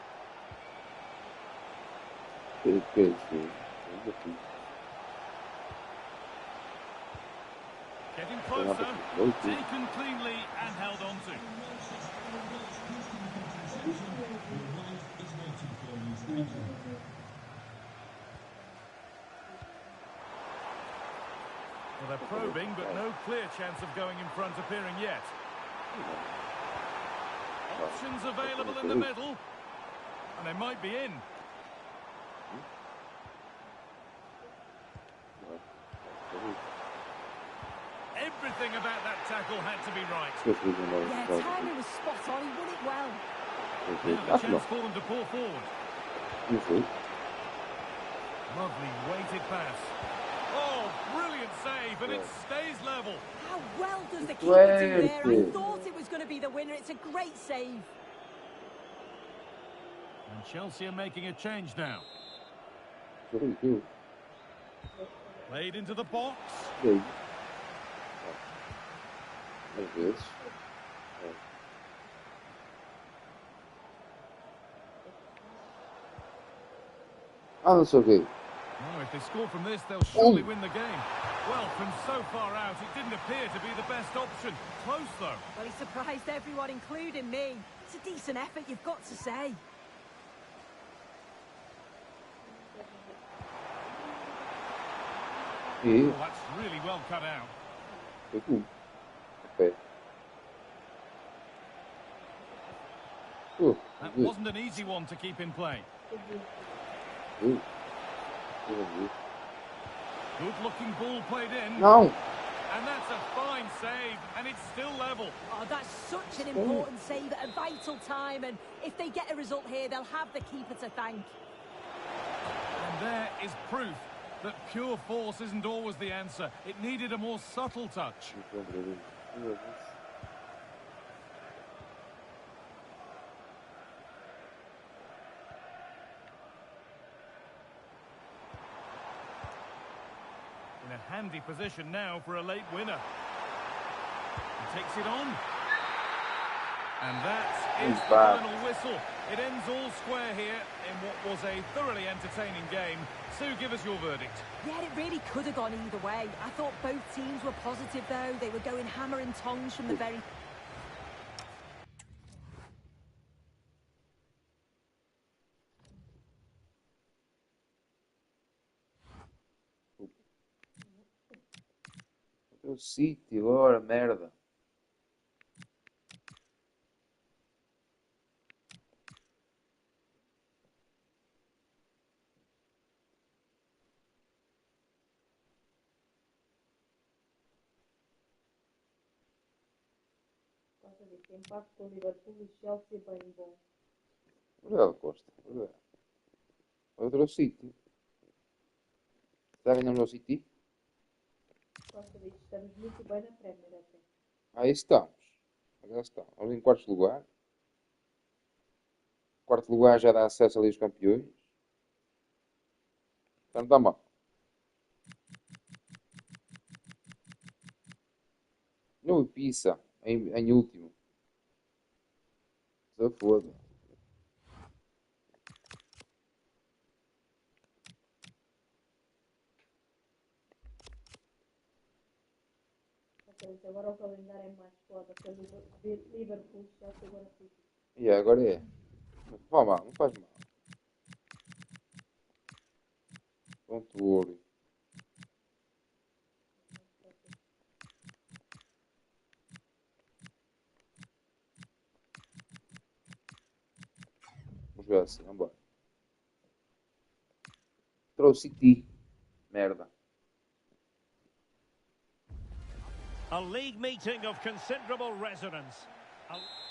Getting closer, taken cleanly and held on to. Well, they're probing, but no clear chance of going in front appearing yet. Options available in the middle. And they might be in. Everything about that tackle had to be right. Yeah, timing was spot on. He won it well. Now the chance for them to pull forward. Lovely weighted pass. Oh, brilliant save, and it stays level. How well does the keeper do there? I thought it was going to be the winner. It's a great save. And Chelsea are making a change now. Played into the box. Ah, não sei o quê. Oh, if they score from this, they'll surely win the game. Well, from so far out, it didn't appear to be the best option. Close, though. Well, he surprised everyone, including me. It's a decent effort, you've got to say. Oh, that's really well cut out. That wasn't an easy one to keep in play. Good-looking ball played in. No. And that's a fine save, and it's still level. Oh, that's such an important save at a vital time, and if they get a result here, they'll have the keeper to thank. And there is proof that pure force isn't always the answer. It needed a more subtle touch. In a handy position now for a late winner. He takes it on. And that is the final whistle. It ends all square here in what was a thoroughly entertaining game. Sue, give us your verdict. Yeah, it really could have gone either way. I thought both teams were positive, though. They were going hammer and tongs from the very... O City agora, merda. Empate com o Liverpool e Chelsea bem bom. Obrigado, Costa. Obrigado. Outro City. Já ganhamos ao City? Costa diz que estamos muito bem na Premier até. Aí estamos. Já estamos. Vamos em quarto lugar. Quarto lugar já dá acesso ali aos campeões. Então não está mal. No Pisa, em último. Se foda. Agora o calendário é mais foda. Liverpool, Chelsea, agora City. E agora é. Não faz mal, não faz mal. Ponto ouro. Vamos jogar assim, vamos embora. Trouxe City. Merda. A league meeting of considerable resonance.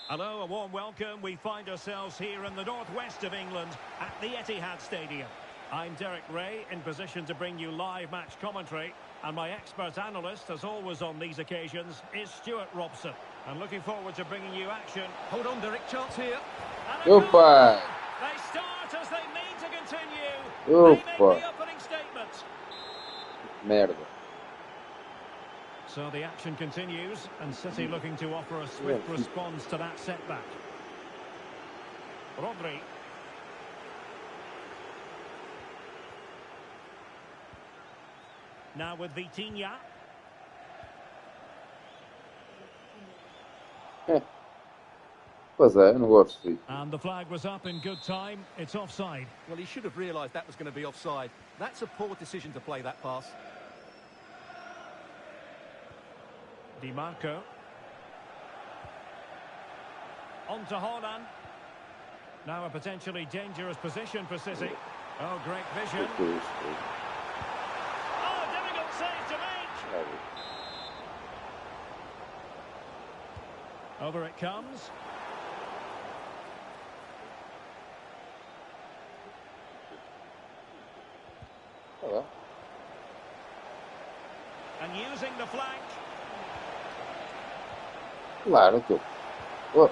Hello, a warm welcome. We find ourselves here in the northwest of England at the Etihad Stadium. I'm Derek Ray, in position to bring you live match commentary. And my expert analyst, as always on these occasions, is Stuart Robson. And looking forward to bringing you action. Hold on, Derek, chance here. Opa! They start as they mean to continue. Opa! They make the opening statement. Merda. So the action continues, and City looking to offer a swift response to that setback. Rodri. Now with Vitinha. Pois é, eu não gosto disso. And the flag was up in good time. It's offside. Well, he should have realised that was going to be offside. That's a poor decision to play that pass. Di Marco. On to Holland. Now a potentially dangerous position for City. Oh, great vision. Oh, difficult save to make. Over it comes. Hello. And using the flank. Claro, tô. Oh.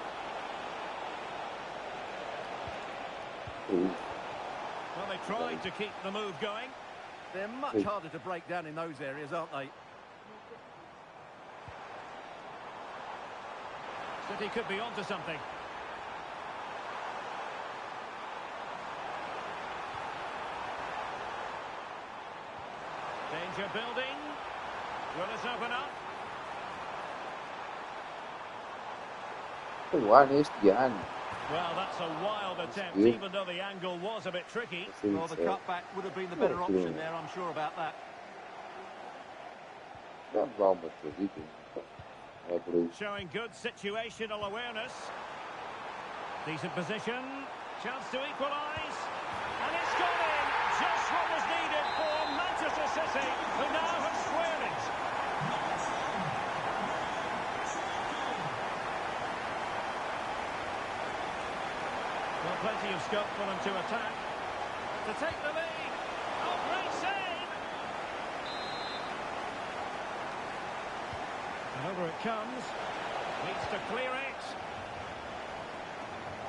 Well, they tried to keep the move going. They're much harder to break down in those areas, aren't they? City could be onto something. Danger building. Will it open up? Well, that's a wild attempt, even though the angle was a bit tricky. Well, the cutback would have been the better option there, I'm sure about that. Showing good situational awareness. Decent position. Chance to equalise. And it's gone in. Just what was needed for Manchester City, who now have squared it. Well, plenty of scope for them to attack. To take the lead. Oh, great save! And over it comes. Needs to clear it.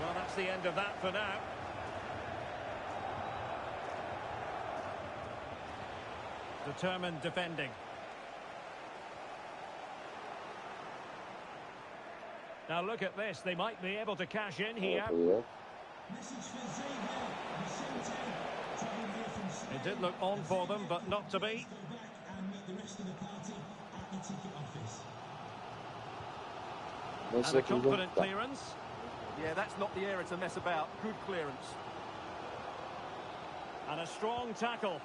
Well, that's the end of that for now. Determined defending. Now look at this. They might be able to cash in here. It did look on for them, but not to be. And a confident clearance. Yeah, that's not the area to mess about. Good clearance. And a strong tackle.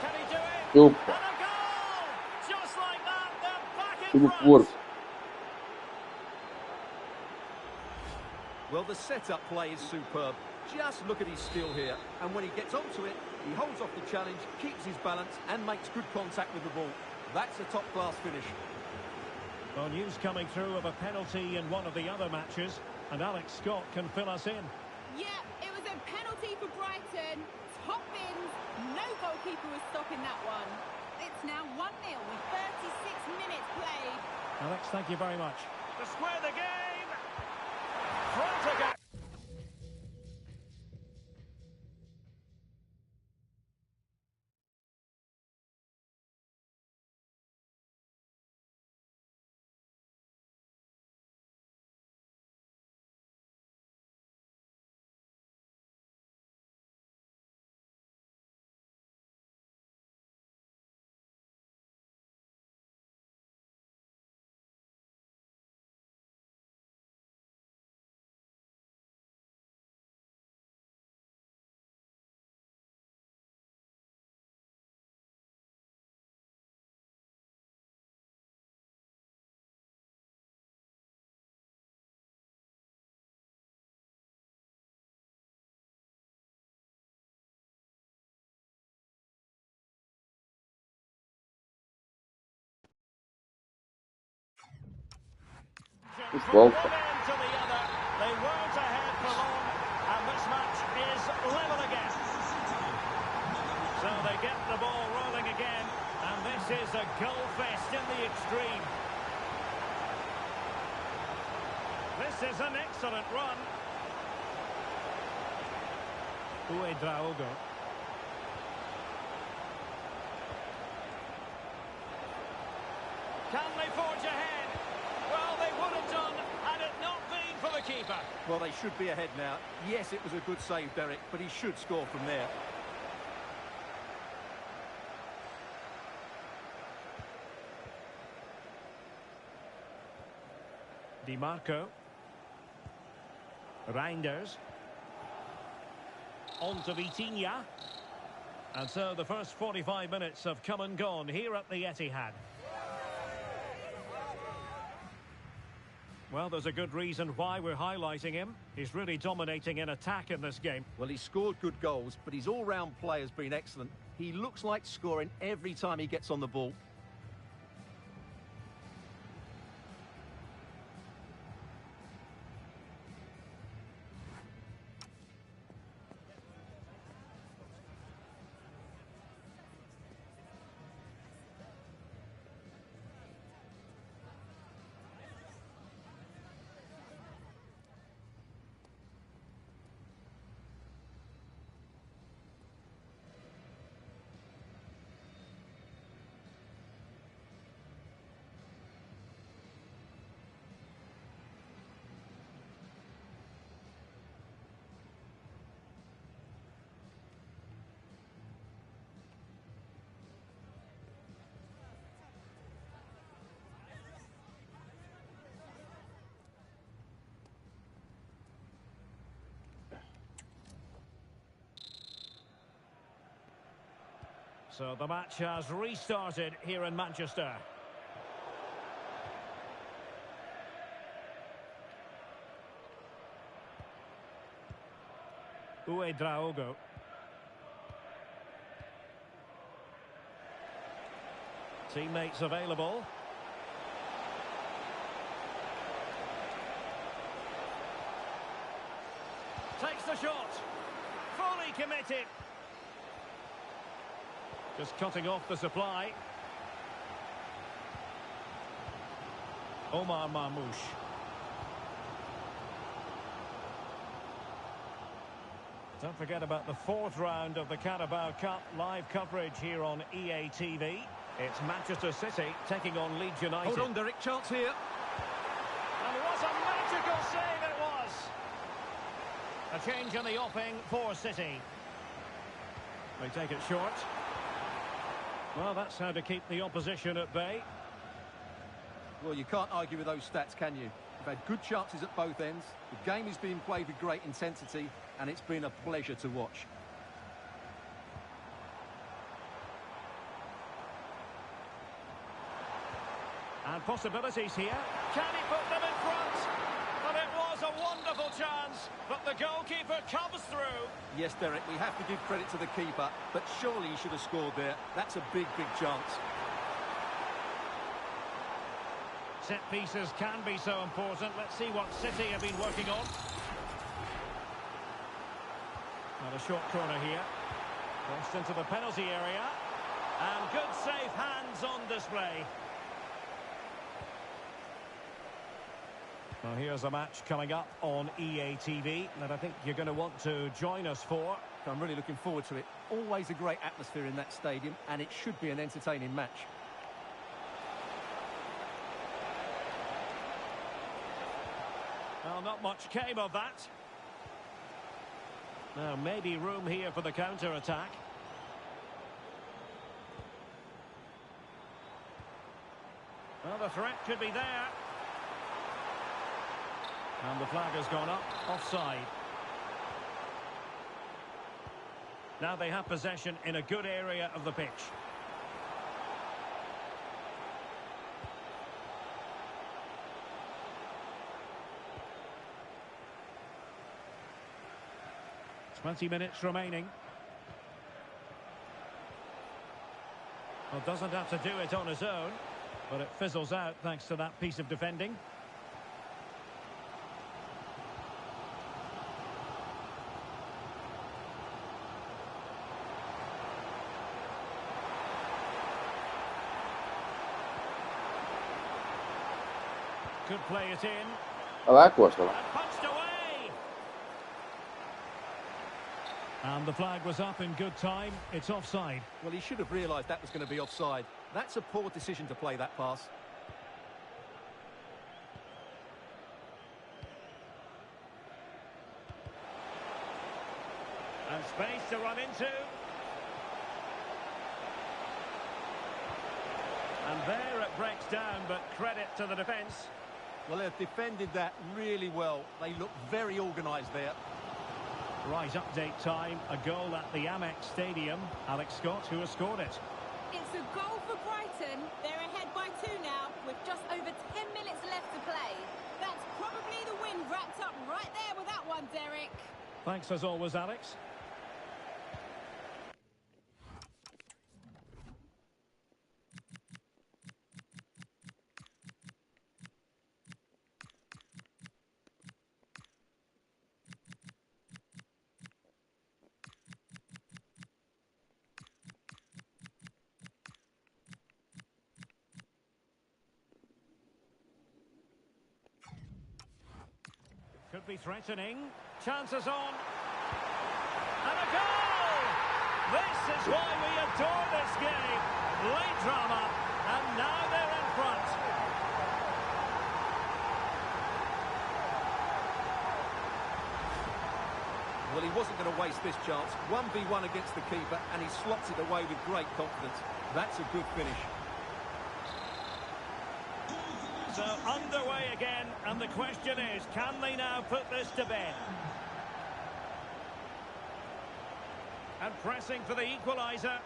Can he do it? And a goal! Just like that, they're back in front. Well, the setup play is superb. Just look at his skill here. And when he gets onto it, he holds off the challenge, keeps his balance, and makes good contact with the ball. That's a top-class finish. Well, news coming through of a penalty in one of the other matches, and Alex Scott can fill us in. Yeah, it was a penalty for Brighton. Top bins. No goalkeeper was stopping that one. It's now 1-0 with 36 minutes played. Alex, thank you very much. To square the game. Front again. From one end to the other, they weren't ahead for long, and this match is level again. So they get the ball rolling again, and this is a goal fest in the extreme. This is an excellent run. Uedraogo. Can they forge ahead? Well, they would have done had it not been for the keeper. Well, they should be ahead now. Yes, it was a good save, Derek, but he should score from there. Di Marco. Reinders. On to Vitinha. And so the first 45 minutes have come and gone here at the Etihad. Well, there's a good reason why we're highlighting him. He's really dominating in attack in this game. Well, he's scored good goals, but his all-round play has been excellent. He looks like scoring every time he gets on the ball. So the match has restarted here in Manchester. Draogo. Teammates available. Takes the shot. Fully committed. Just cutting off the supply. Omar Marmoush. Don't forget about the fourth round of the Carabao Cup. Live coverage here on EA TV. It's Manchester City taking on Leeds United. Hold on, Derek. Chance here. And what a magical save it was. A change in the offing for City. They take it short. Well, that's how to keep the opposition at bay. Well, you can't argue with those stats, can you? You've had good chances at both ends. The game is being played with great intensity, and it's been a pleasure to watch. And possibilities here. Can he put them in front? And it was a wonderful chance, but the goalkeeper comes through. Yes, Derek, we have to give credit to the keeper, but surely he should have scored there. That's a big, big chance. Set pieces can be so important. Let's see what City have been working on. And a short corner here. Crossed into the penalty area. And good safe hands on display. Well, here's a match coming up on EA TV that I think you're going to want to join us for. I'm really looking forward to it. Always a great atmosphere in that stadium, and it should be an entertaining match. Well, not much came of that. Now, maybe room here for the counter-attack. Well, the threat could be there. And the flag has gone up, offside. Now they have possession in a good area of the pitch. "20 minutes remaining. Well, doesn't have to do it on his own, but it fizzles out thanks to that piece of defending. Could play it in. Olha lá, Costa. And punched away. And the flag was up in good time. It's offside. Well, he should have realised that was going to be offside. That's a poor decision to play that pass. And space to run into. And there it breaks down, but credit to the defence. Well, they've defended that really well. They look very organised there. Right, update time. A goal at the Amex Stadium. Alex Scott, who has scored it. It's a goal for Brighton. They're ahead by 2 now, with just over 10 minutes left to play. That's probably the win wrapped up right there with that one, Derek. Thanks as always, Alex. Could be threatening. Chances on. And a goal! This is why we adore this game. Late drama, and now they're in front. Well, he wasn't going to waste this chance. 1v1 against the keeper, and he slots it away with great confidence. That's a good finish. So underway again, and the question is, can they now put this to bed? And pressing for the equaliser.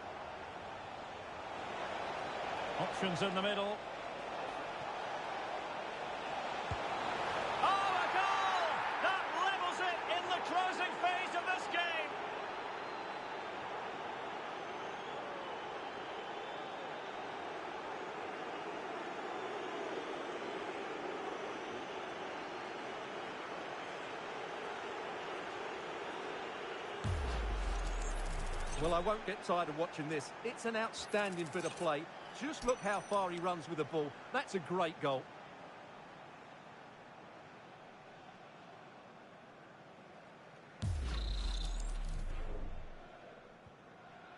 Options in the middle. Oh, a goal! That levels it in the closing phase of this game. Well, I won't get tired of watching this. It's an outstanding bit of play. Just look how far he runs with the ball. That's a great goal.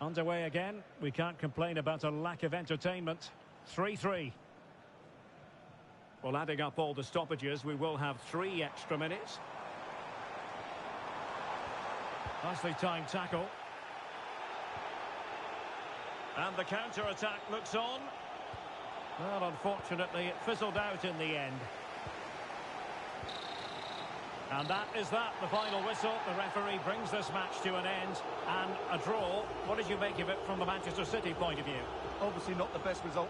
Underway again. We can't complain about a lack of entertainment. 3-3. Well, adding up all the stoppages, we will have 3 extra minutes. Nicely timed tackle. And the counter-attack looks on. Well, unfortunately, it fizzled out in the end. And that is that, the final whistle. The referee brings this match to an end. And a draw. What did you make of it from the Manchester City point of view? Obviously not the best result.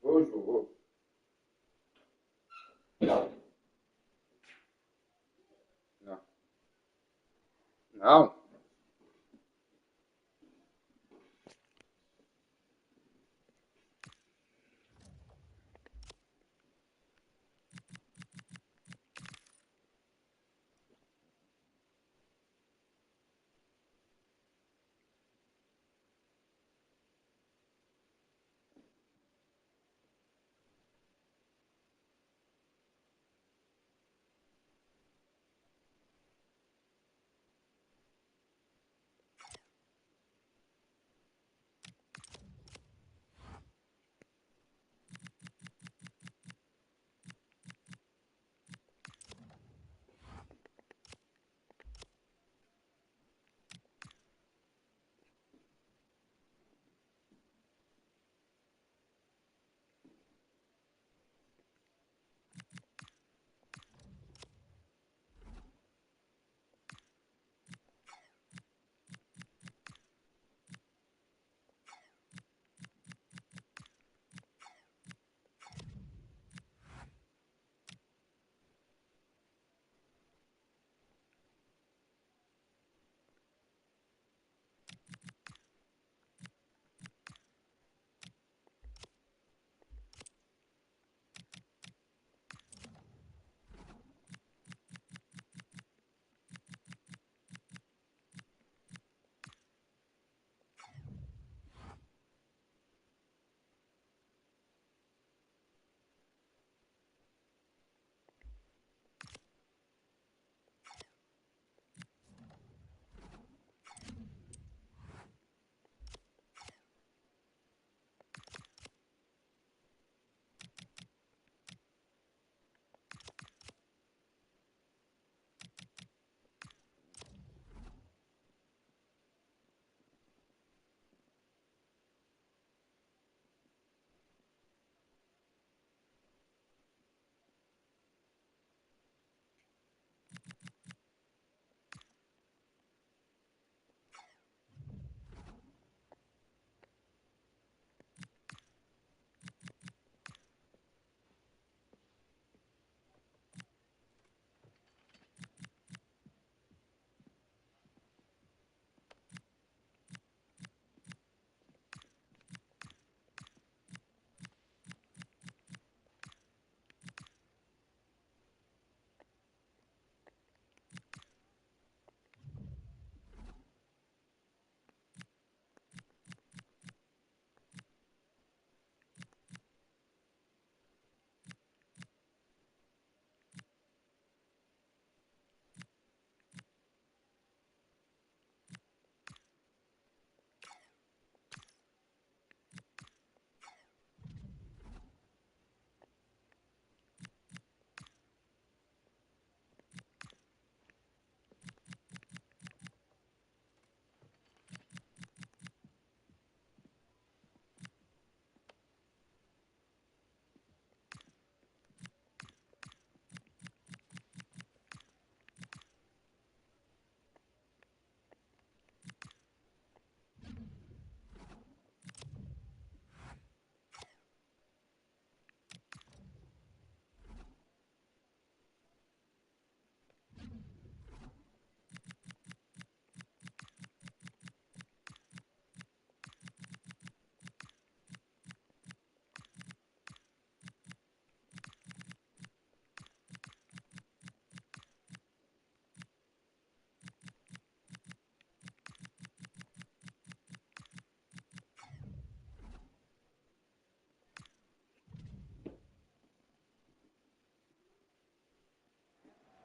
Hoje eu vou. Não. Não.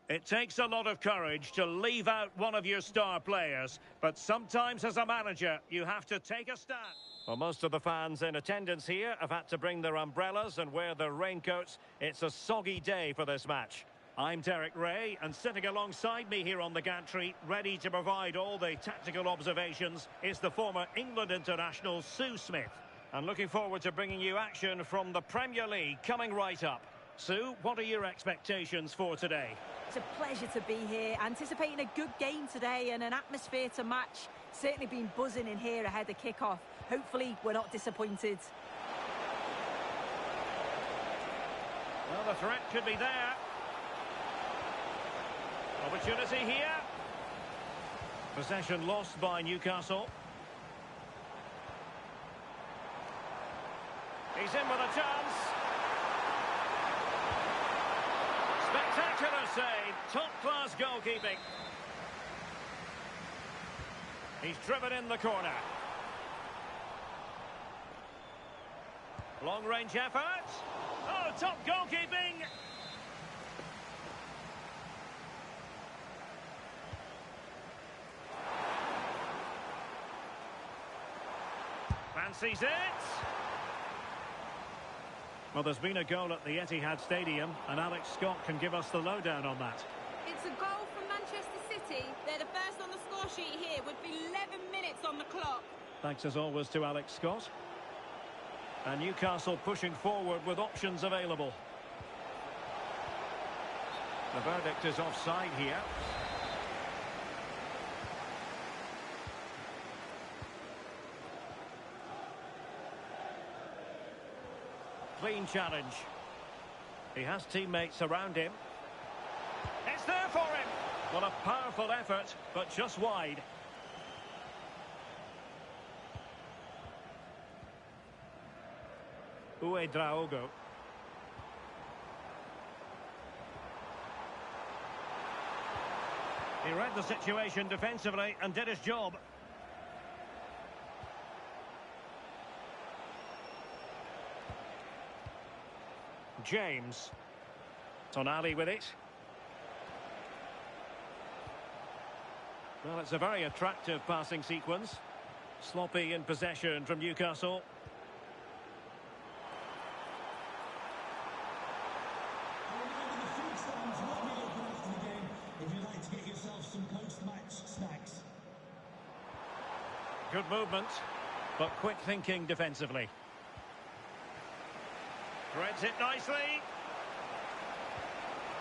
It takes a lot of courage to leave out one of your star players, but sometimes as a manager, you have to take a stand. Well, most of the fans in attendance here have had to bring their umbrellas and wear their raincoats. It's a soggy day for this match. I'm Derek Ray, and sitting alongside me here on the gantry, ready to provide all the tactical observations, is the former England international Sue Smith. And looking forward to bringing you action from the Premier League coming right up. Sue, what are your expectations for today? It's a pleasure to be here, anticipating a good game today and an atmosphere to match. Certainly been buzzing in here ahead of kick-off. Hopefully we're not disappointed. Well, the threat could be there. Opportunity here. Possession lost by Newcastle. He's in with a chance. Spectacular save. Top-class goalkeeping. He's driven in the corner. Long-range effort. Oh, top goalkeeping. Fancies it. Well, there's been a goal at the Etihad Stadium, and Alex Scott can give us the lowdown on that. It's a goal from Manchester City. They're the first on the score sheet here with 11 minutes on the clock. Thanks as always to Alex Scott. And Newcastle pushing forward with options available. The verdict is offside here. Clean challenge. He has teammates around him. It's there for him. Well, a powerful effort, but just wide. Draogo. He read the situation defensively and did his job. James. Tonali with it. Well, it's a very attractive passing sequence. Sloppy in possession from Newcastle. Good movement, but quick thinking defensively. Threads it nicely.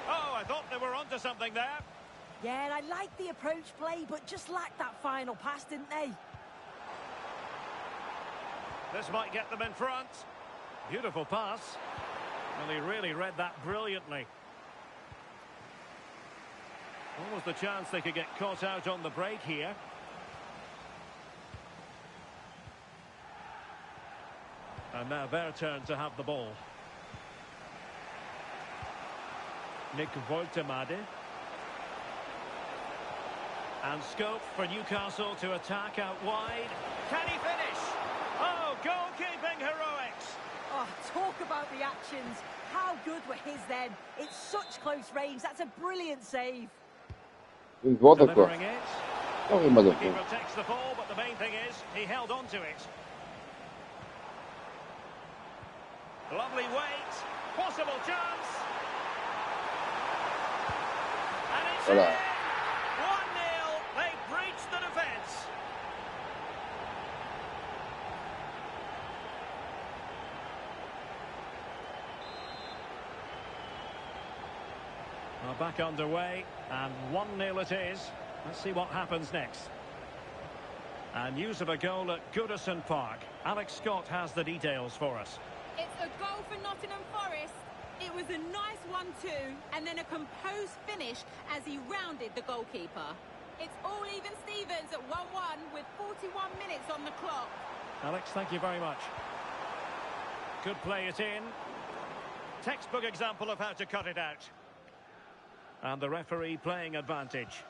Oh, I thought they were onto something there. Yeah, I like the approach play, but just lacked that final pass, didn't they? This might get them in front. Beautiful pass. Well, he really read that brilliantly. Almost the chance they could get caught out on the break here. And now their turn to have the ball. Nick Woltemade. And scope for Newcastle to attack out wide. Can he finish? Oh, goalkeeping heroics. Oh, talk about the actions. How good were his then? It's such close range. That's a brilliant save. Delivering it. Oh, the keeper takes the ball, but the main thing is he held on to it. Lovely weight. Possible chance. And it's in. 1-0. They breached the defence. Well, back underway, and 1-0 it is. Let's see what happens next. And news of a goal at Goodison Park. Alex Scott has the details for us. It's a goal for Nottingham Forest. It was a nice 1-2 and then a composed finish as he rounded the goalkeeper. It's all even Stevens at 1-1 with 41 minutes on the clock. Alex, thank you very much. Could play it in. Textbook example of how to cut it out. And the referee playing advantage.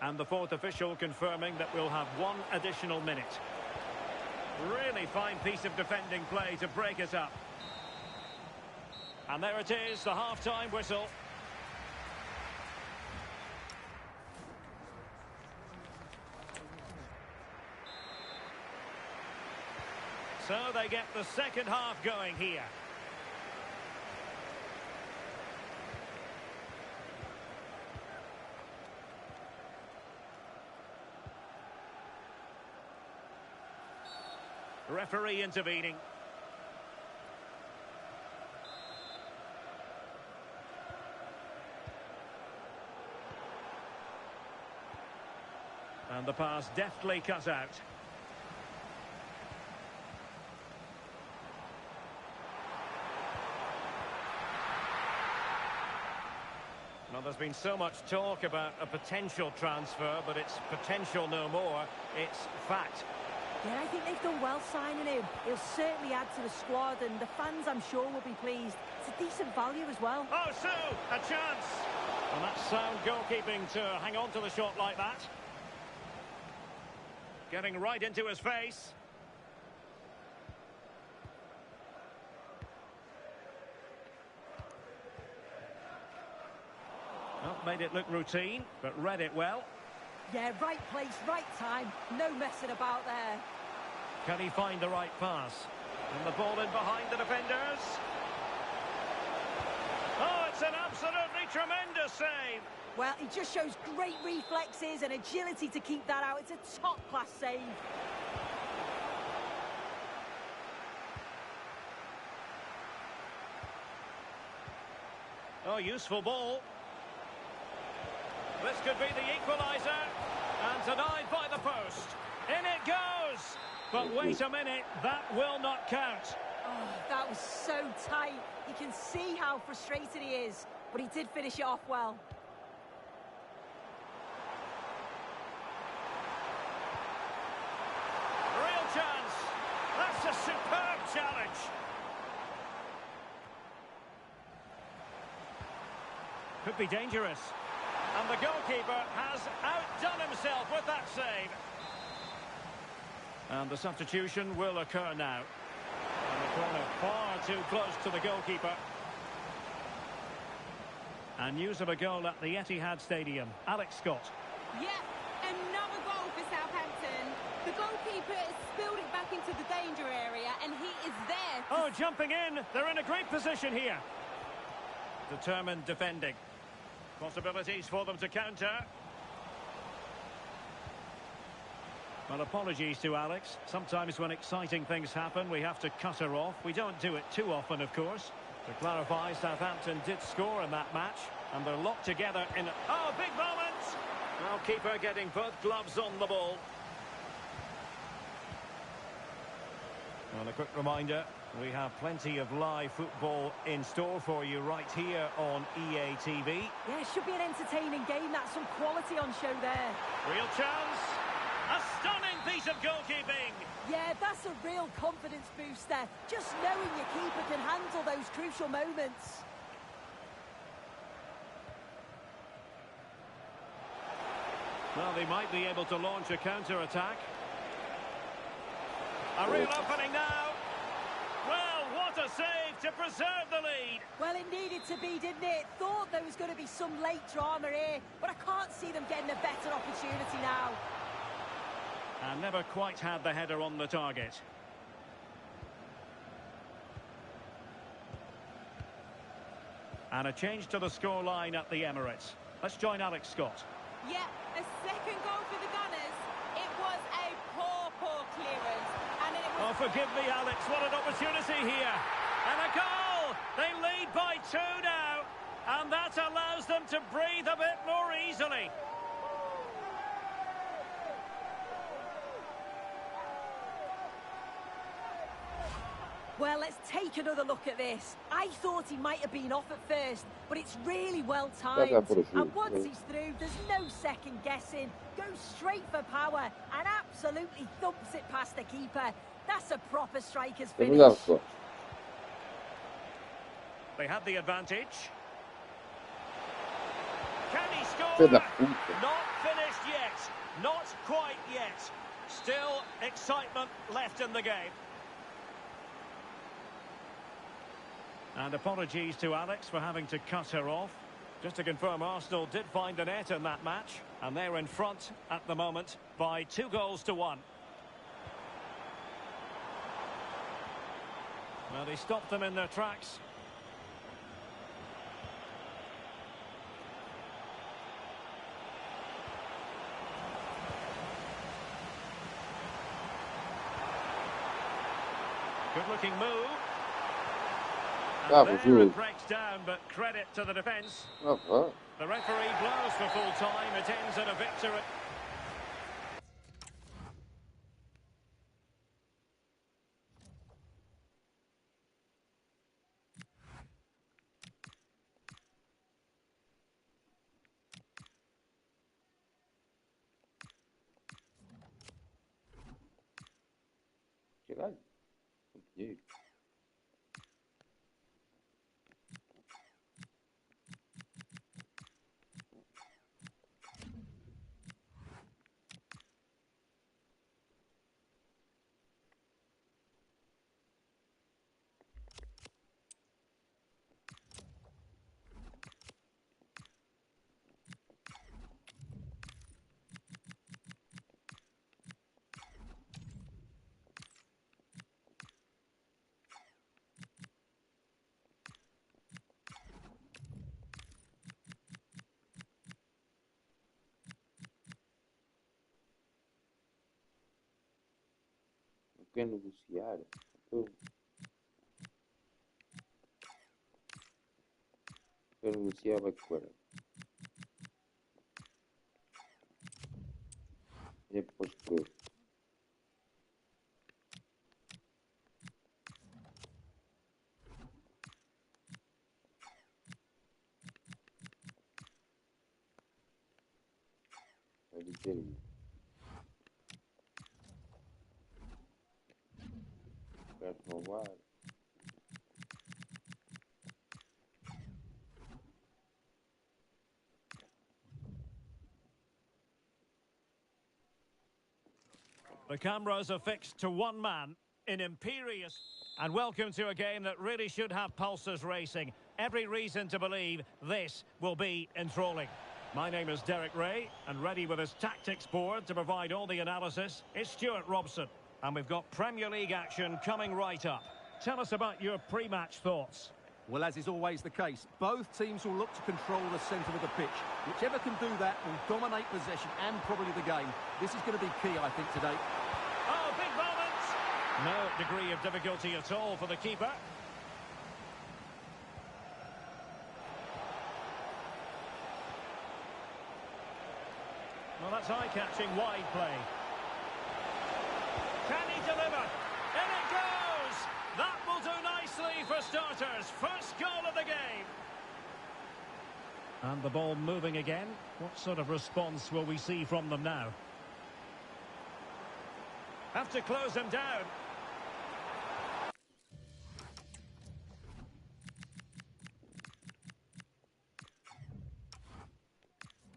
And the fourth official confirming that we'll have one additional minute. Really fine piece of defending play to break it up. And there it is, the half-time whistle. So they get the second half going here. Referee intervening. And the pass deftly cut out. Well, there's been so much talk about a potential transfer, but it's potential no more. It's fact. Yeah, I think they've done well signing him. He'll certainly add to the squad, and the fans, I'm sure, will be pleased. It's a decent value as well. Oh, Sue, a chance. And that's sound goalkeeping to hang on to the shot like that. Getting right into his face. Well, made it look routine, but read it well. Yeah, right place, right time. No messing about there. Can he find the right pass? And the ball in behind the defenders. Oh, it's an absolutely tremendous save. Well, he just shows great reflexes and agility to keep that out. It's a top-class save. Oh, useful ball. This could be the equaliser. And denied by the post. In it goes. But wait a minute, that will not count. Oh, that was so tight. You can see how frustrated he is. But he did finish it off well. Real chance. That's a superb challenge. Could be dangerous. And the goalkeeper has outdone himself with that save. And the substitution will occur now. And the corner far too close to the goalkeeper. And news of a goal at the Etihad Stadium. Alex Scott. Yeah, another goal for Southampton. The goalkeeper has spilled it back into the danger area, and he is there. Oh, jumping in. They're in a great position here. Determined defending. Possibilities for them to counter. Well, apologies to Alex. Sometimes when exciting things happen, we have to cut her off. We don't do it too often, of course. To clarify, Southampton did score in that match, and they're locked together in... Oh, big moment! Now, keeper getting both gloves on the ball. And a quick reminder, we have plenty of live football in store for you right here on EA TV. Yeah, it should be an entertaining game. That's some quality on show there. Real chance. A stunning piece of goalkeeping. Yeah, that's a real confidence booster. Just knowing your keeper can handle those crucial moments. Well, they might be able to launch a counter-attack. A real opening now. Well, what a save to preserve the lead. Well, it needed to be, didn't it? Thought there was going to be some late drama here, but I can't see them getting a better opportunity now. And never quite had the header on the target. And a change to the scoreline at the Emirates. Let's join Alex Scott. Yeah, a second goal for the Gunners. It was a poor clearance. And it was... Oh, forgive me, Alex. What an opportunity here. And a goal! They lead by 2 now. And that allows them to breathe a bit more easily. Well, let's take another look at this. I thought he might have been off at first, but it's really well timed. And once he's through, there's no second guessing. Goes straight for power and absolutely thumps it past the keeper. That's a proper striker's finish. They had the advantage. Can he score? Not finished yet. Not quite yet. Still excitement left in the game. And apologies to Alex for having to cut her off. Just to confirm, Arsenal did find the net in that match. And they're in front at the moment by 2-1. Well, he stopped them in their tracks. Good-looking move. And there it breaks down, but credit to the defence. The referee blows for full time. It ends in a victory. Chegou. Continue. Quer negociar? Quer negociar, vai correr. E depois por vai dizer isso. Transformar. The cameras are fixed to one man in imperious. And welcome to a game that really should have pulses racing. Every reason to believe this will be enthralling. My name is Derek Ray, and ready with his tactics board to provide all the analysis is Stuart Robson. And we've got Premier League action coming right up. Tell us about your pre-match thoughts. Well, as is always the case, both teams will look to control the centre of the pitch. Whichever can do that will dominate possession and probably the game. This is going to be key, I think, today. Oh, big moment! No degree of difficulty at all for the keeper. Well, that's eye-catching wide play. Can he deliver? In it goes! That will do nicely for starters. First goal of the game. And the ball moving again. What sort of response will we see from them now? Have to close them down.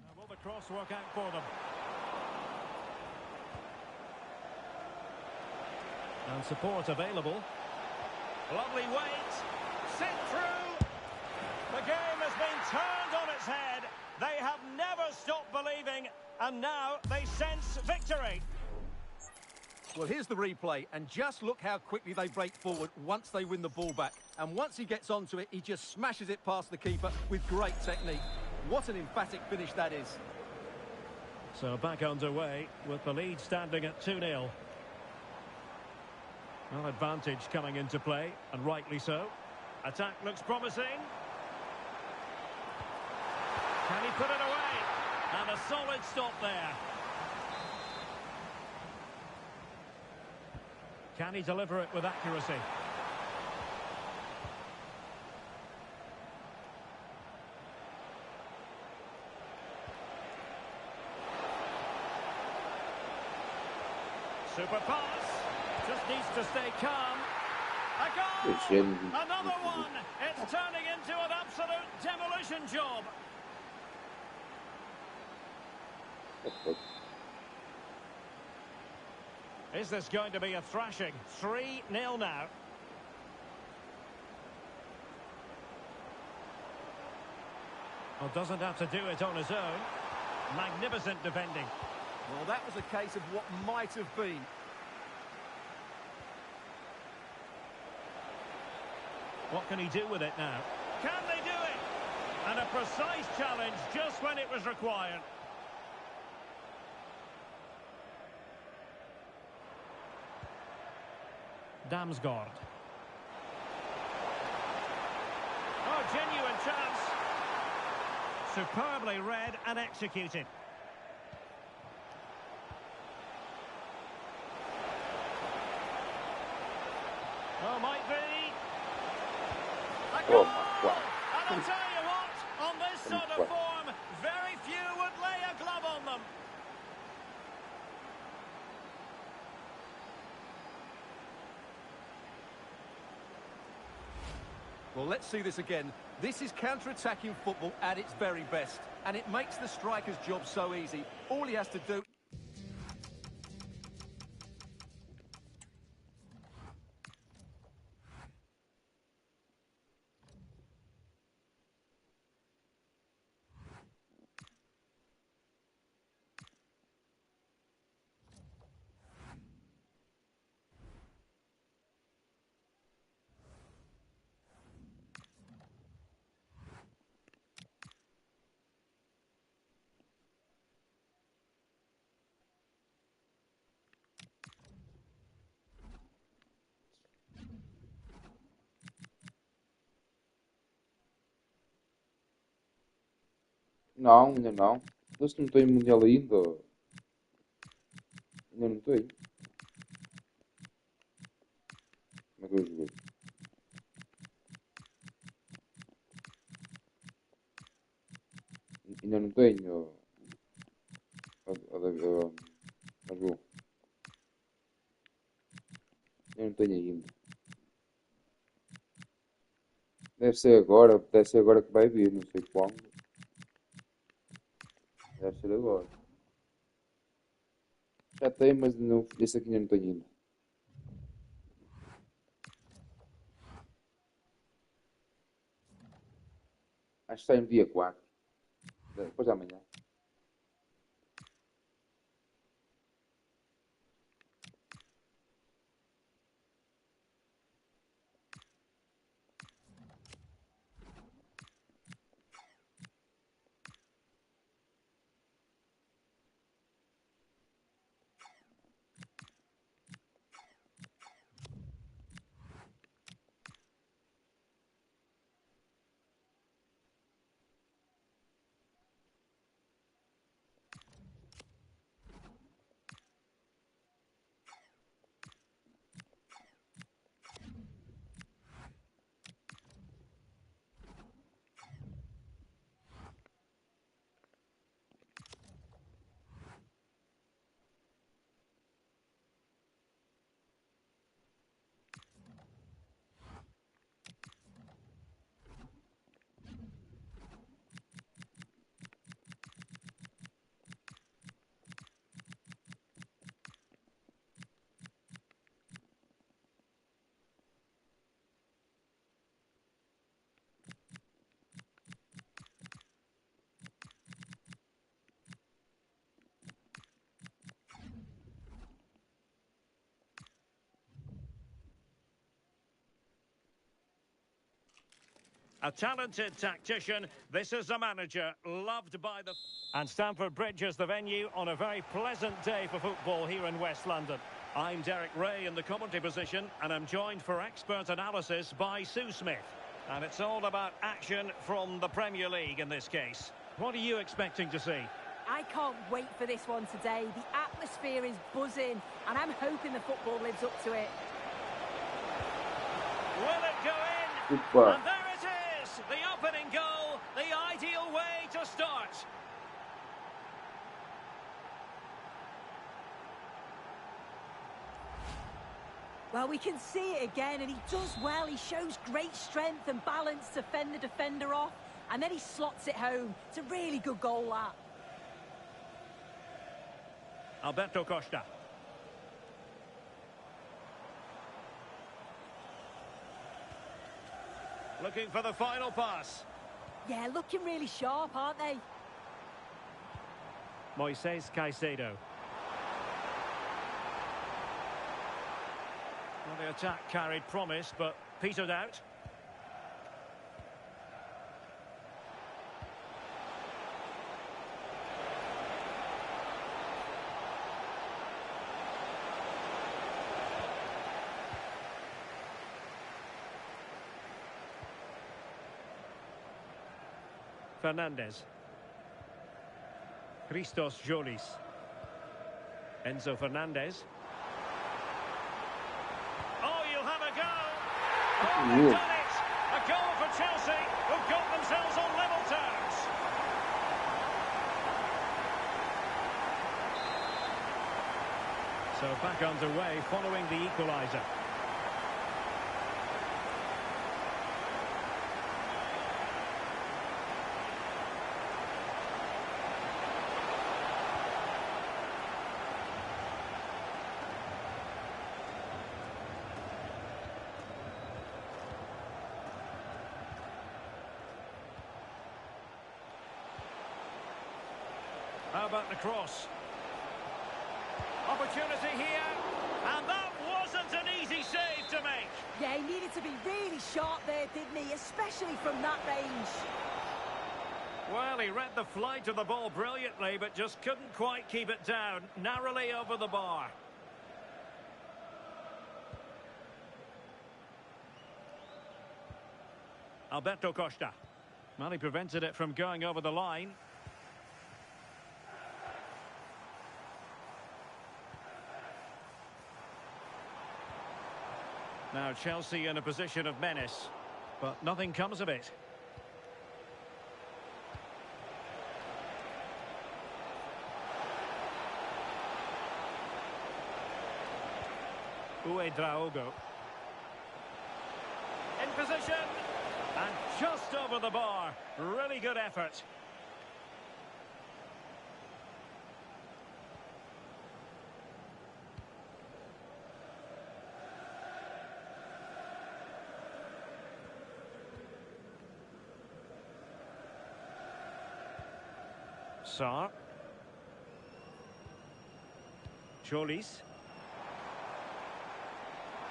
Now, will the cross work out for them? And support available. Lovely weight. Sent through. The game has been turned on its head. They have never stopped believing, and now they sense victory. Well, here's the replay, and just look how quickly they break forward once they win the ball back. And once he gets onto it, he just smashes it past the keeper with great technique. What an emphatic finish that is. So back underway with the lead standing at 2-0. Well, advantage coming into play, and rightly so. Attack looks promising. Can he put it away? And a solid stop there. Can he deliver it with accuracy? Super pass. Just needs to stay calm. A goal! Another one! It's turning into an absolute demolition job. Is this going to be a thrashing? 3-0 now. Well, doesn't have to do it on his own. Magnificent defending. Well, that was a case of what might have been. What can he do with it now? Can they do it? And a precise challenge just when it was required. Damsgaard. Oh, genuine chance. Superbly read and executed. Oh, might be. A goal! And I'll tell you what, on this sort of form, very few would lay a glove on them. Well, let's see this again. This is counter-attacking football at its very best, and it makes the striker's job so easy. All he has to do... Não, ainda não. Eles não têm mundial ainda. Ainda não têm. Como é que eu joguei? Ainda não tenho. Mas bom. Eu não tenho ainda. Deve ser agora que vai vir, não sei quando. Deve ser agora. Já tem, mas não, esse aqui ainda não tenho ainda. Acho que sai no dia 4. Depois de amanhã. A talented tactician. This is a manager loved by the... And Stamford Bridge is the venue on a very pleasant day for football here in West London. I'm Derek Ray in the commentary position, and I'm joined for expert analysis by Sue Smith. And it's all about action from the Premier League in this case. What are you expecting to see? I can't wait for this one today. The atmosphere is buzzing, and I'm hoping the football lives up to it. Will it go in? Super. And there it is! The opening goal, the ideal way to start. Well, we can see it again, and he does well. He shows great strength and balance to fend the defender off, and then he slots it home. It's a really good goal, that. Alberto Costa. Looking for the final pass. Yeah, looking really sharp, aren't they? Moises Caicedo. Well, the attack carried promise, but petered out. Fernandez. Christos Jolis. Enzo Fernandez. Oh, you'll have a go. Oh, they've done it. A goal for Chelsea, who've got themselves on level terms. So back underway following the equaliser. How about the cross? Opportunity here, and that wasn't an easy save to make. Yeah, he needed to be really sharp there, didn't he? Especially from that range. Well, he read the flight of the ball brilliantly, but just couldn't quite keep it down. Narrowly over the bar. Alberto Costa. Well, he prevented it from going over the line. Now Chelsea in a position of menace, but nothing comes of it. Uedraogo. In position, and just over the bar. Really good effort. Sarr. Jolis.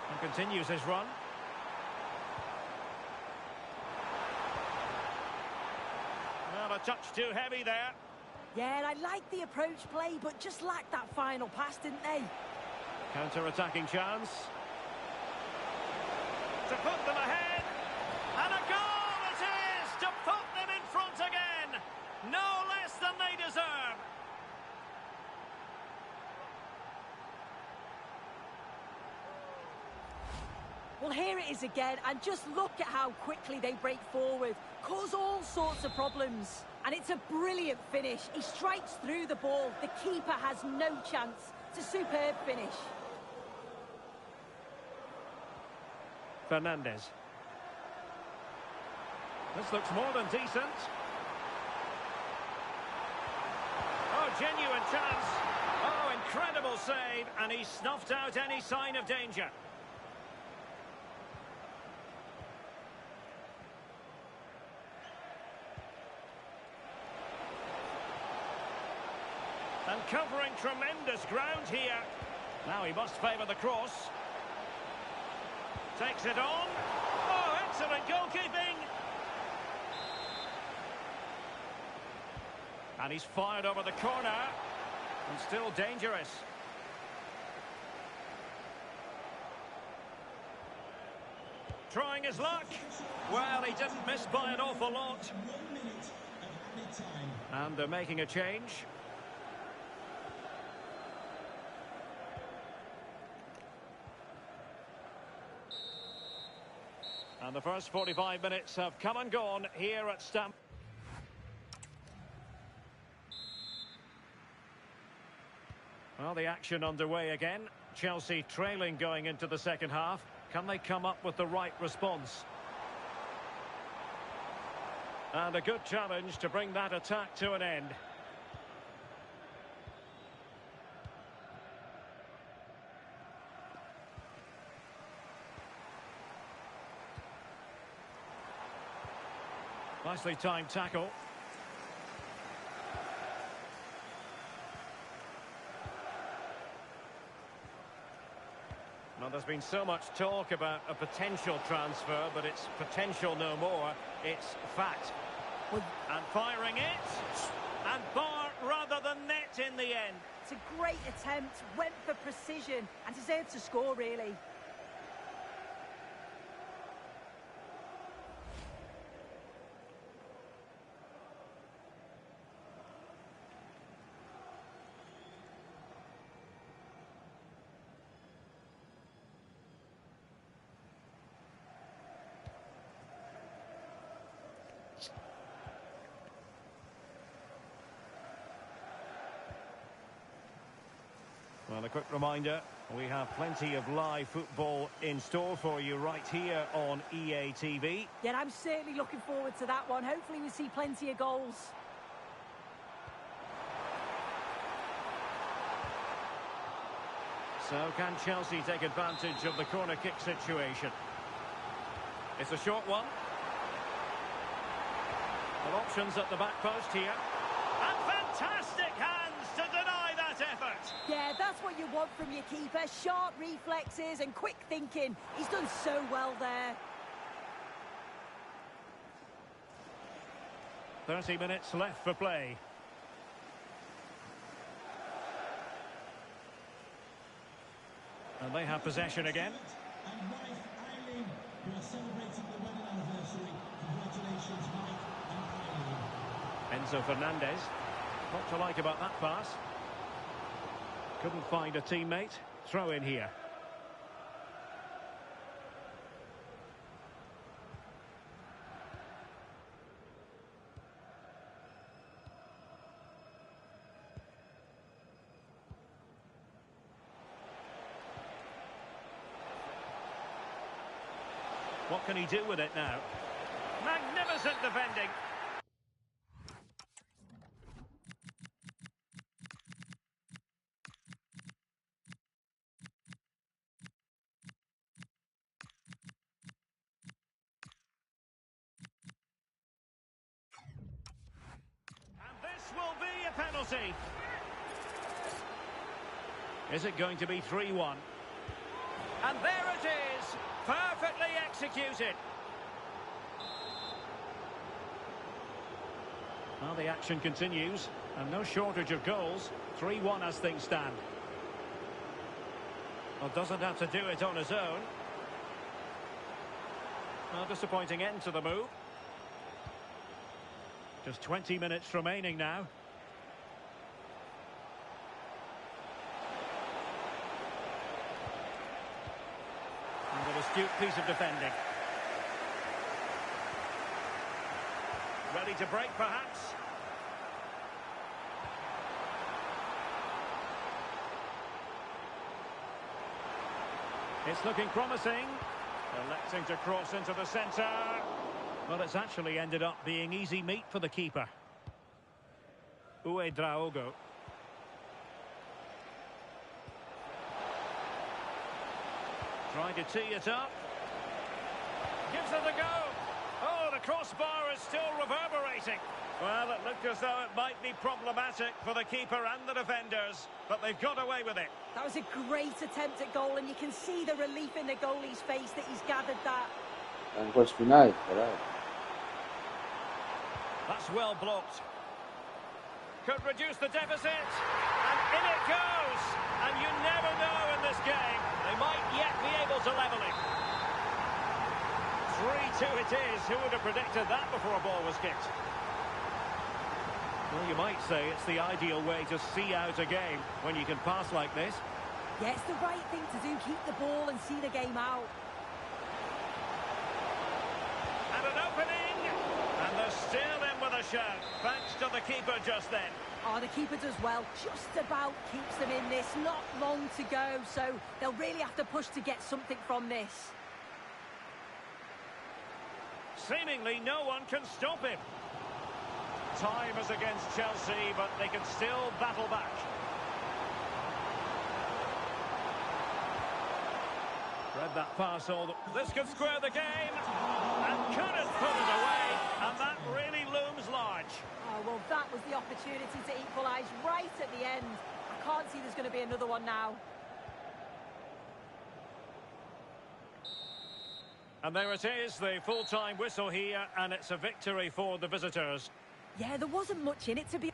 And continues his run. Well, a touch too heavy there. Yeah, I liked the approach play, but just lacked that final pass, didn't they? Counter-attacking chance. To put them ahead. And a goal it is to put them in front again. No less than they deserve. Well, here it is again, and just look at how quickly they break forward. Cause all sorts of problems. And it's a brilliant finish. He strikes through the ball. The keeper has no chance. It's a superb finish. Fernandez. This looks more than decent. Oh, genuine chance. Oh, incredible save. And he snuffed out any sign of danger. And covering tremendous ground here. Now he must favour the cross. Takes it on. Oh, excellent goalkeeping. And he's fired over the corner. And still dangerous. Trying his luck. Well, he didn't miss by an awful lot. And they're making a change. And the first 45 minutes have come and gone here at Stamford. Well, the action underway again. Chelsea trailing going into the second half. Can they come up with the right response? And a good challenge to bring that attack to an end. Nicely timed tackle. Now, there's been so much talk about a potential transfer, but it's potential no more. It's fact. And firing it. And bar rather than net in the end. It's a great attempt, went for precision, and deserved to score, really. Well, a quick reminder, we have plenty of live football in store for you right here on EA TV. Yeah, I'm certainly looking forward to that one. Hopefully we see plenty of goals. So can Chelsea take advantage of the corner kick situation? It's a short one. Well, options at the back post here. And fantastic hands to deny that effort. Yeah, that's what you want from your keeper. Sharp reflexes and quick thinking. He's done so well there. 30 minutes left for play. And they have possession again. And wife Eileen, who are celebrating the wedding anniversary. Congratulations, Mike and Eileen. Enzo Fernandez. What to like about that pass? Couldn't find a teammate. Throw in here. What can he do with it now? Magnificent defending. And this will be a penalty. Is it going to be 3-1? And there it is. Perfectly executed. Well, the action continues, and no shortage of goals. 3-1 as things stand. Well, doesn't have to do it on his own. Well, disappointing end to the move. Just 20 minutes remaining now. And an astute piece of defending. Ready to break, perhaps. It's looking promising. Electing to cross into the centre. Well, it's actually ended up being easy meat for the keeper. Draogo. Trying to tee it up. Gives it a go. Oh, the crossbar is still reverberating. Well, it looked as though it might be problematic for the keeper and the defenders, but they've got away with it. That was a great attempt at goal, and you can see the relief in the goalie's face that he's gathered that. And final, right? That's well blocked. Could reduce the deficit. And in it goes. And you never know in this game. They might yet be able to level it. 3-2 it is. Who would have predicted that before a ball was kicked? Well, you might say it's the ideal way to see out a game when you can pass like this. Yeah, it's the right thing to do. Keep the ball and see the game out. And an opening. And they're still in with a shout, thanks to the keeper just then. Oh, the keeper does well. Just about keeps them in this. Not long to go, so they'll really have to push to get something from this. Seemingly no one can stop him. Time is against Chelsea, but they can still battle back. Read that pass all. This could square the game. And couldn't put it away. And that really looms large. Oh, well, that was the opportunity to equalise right at the end. I can't see there's going to be another one now. And there it is, the full-time whistle here, and it's a victory for the visitors. Yeah, there wasn't much in it to be...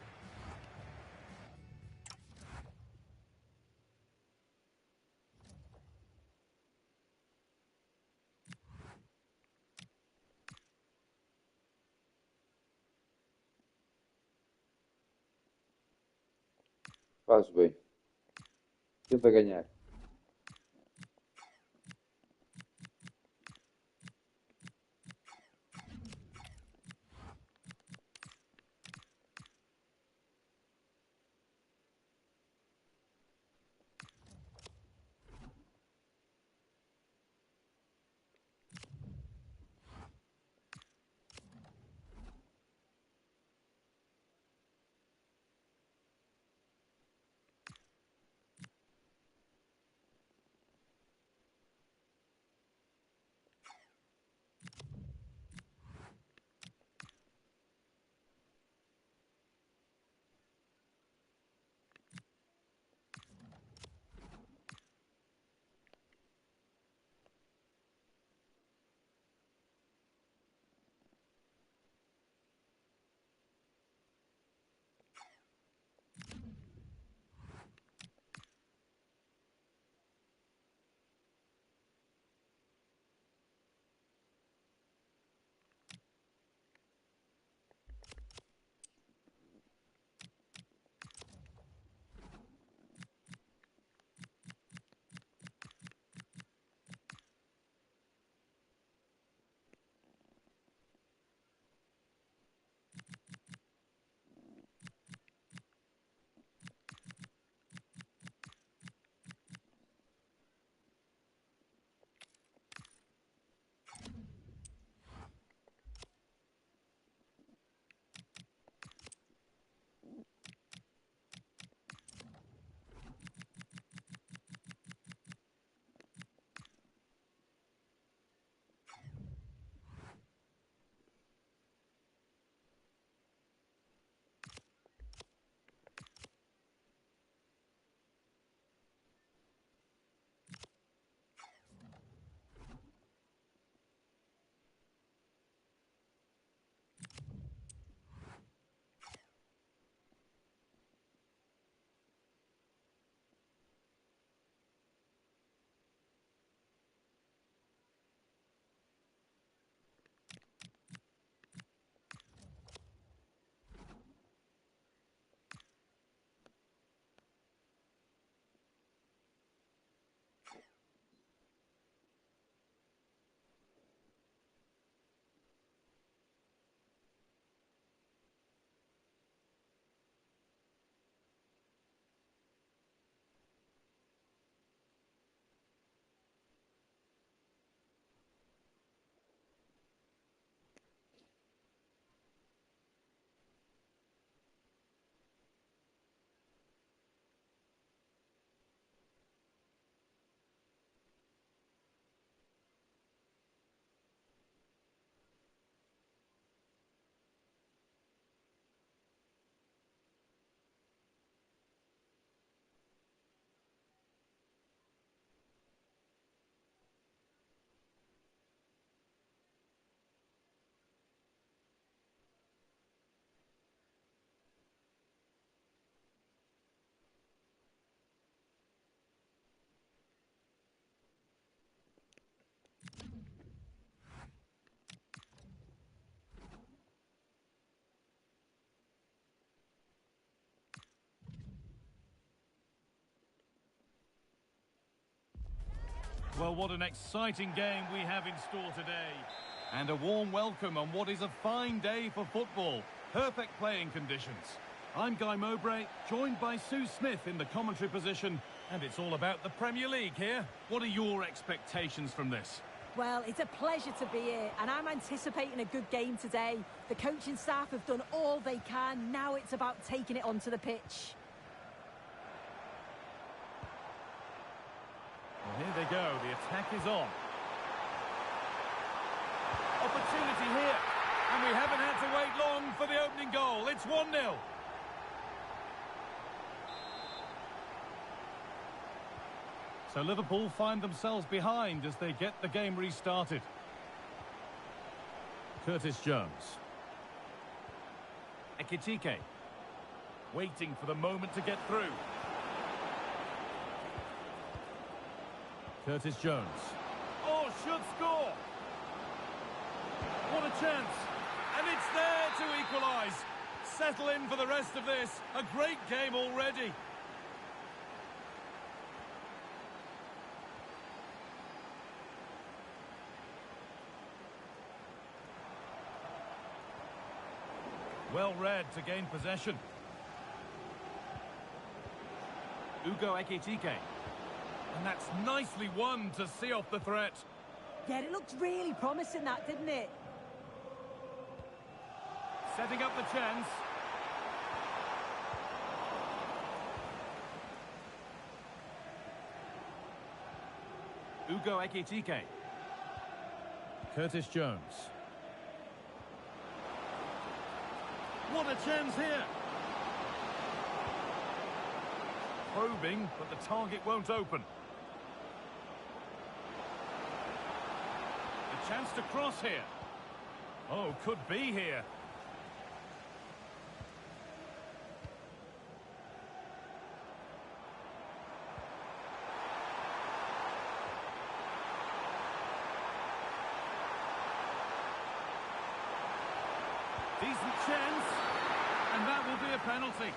Faz bem. Tenta ganhar. Well, what an exciting game we have in store today. And a warm welcome on what is a fine day for football. Perfect playing conditions. I'm Guy Mowbray, joined by Sue Smith in the commentary position. And it's all about the Premier League here. What are your expectations from this? Well, it's a pleasure to be here, and I'm anticipating a good game today. The coaching staff have done all they can. Now it's about taking it onto the pitch. Well, here they go. The attack is on. Opportunity here. And we haven't had to wait long for the opening goal. It's 1-0. So Liverpool find themselves behind as they get the game restarted. Curtis Jones. Ekitike. Waiting for the moment to get through. Curtis Jones. Oh, should score! What a chance! And it's there to equalise. Settle in for the rest of this. A great game already. Well read to gain possession. Ugo Ekitike. And that's nicely won to see off the threat. Yeah, it looked really promising, that, didn't it? Setting up the chance. Ugo Ekitike. Curtis Jones. What a chance here. Probing, but the target won't open. A chance to cross here. Oh, could be here. Decent chance, and that will be a penalty.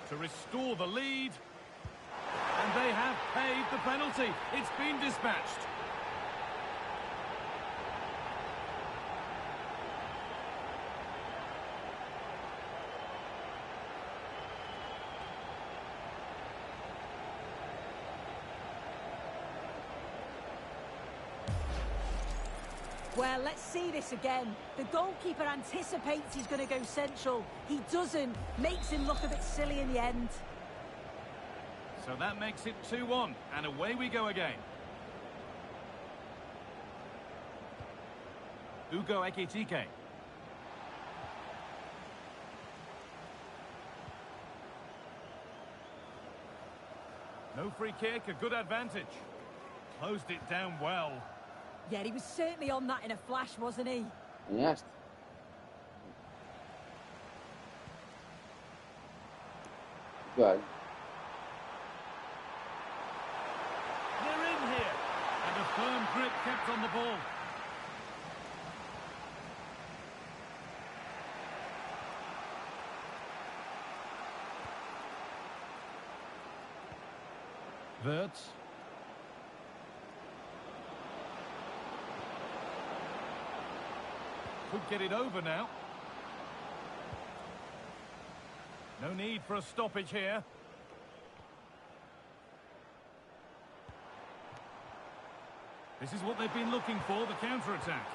To restore the lead, and they have paid the penalty. It's been dispatched. Well, let's see this again. The goalkeeper anticipates he's going to go central. He doesn't. Makes him look a bit silly in the end. So that makes it 2-1, and away we go again. Ugo Ekitike. No free kick, a good advantage. Closed it down well. Yeah, he was certainly on that in a flash, wasn't he? Yes. Good. They're in here. And a firm grip kept on the ball. Wirtz. Could get it over now. No need for a stoppage here. This is what they've been looking for, the counter-attack.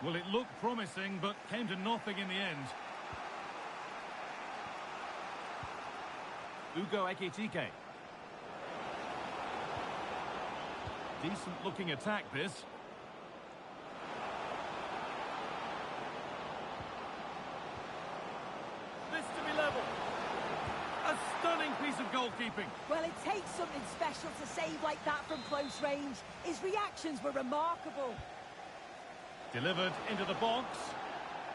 Well, it looked promising, but came to nothing in the end. Ugo Ekitike. Decent-looking attack, this. Stunning piece of goalkeeping. Well, it takes something special to save like that from close range. His reactions were remarkable. Delivered into the box.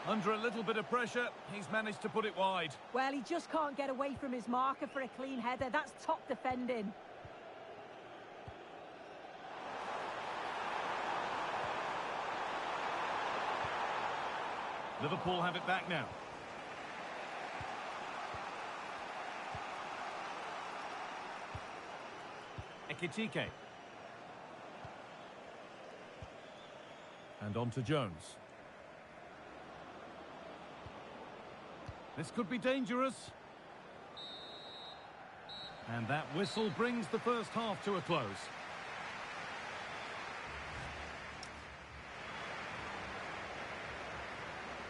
Under a little bit of pressure, he's managed to put it wide. Well, he just can't get away from his marker for a clean header. That's top defending. Liverpool have it back now. Ekitike. And on to Jones. This could be dangerous. And that whistle brings the first half to a close.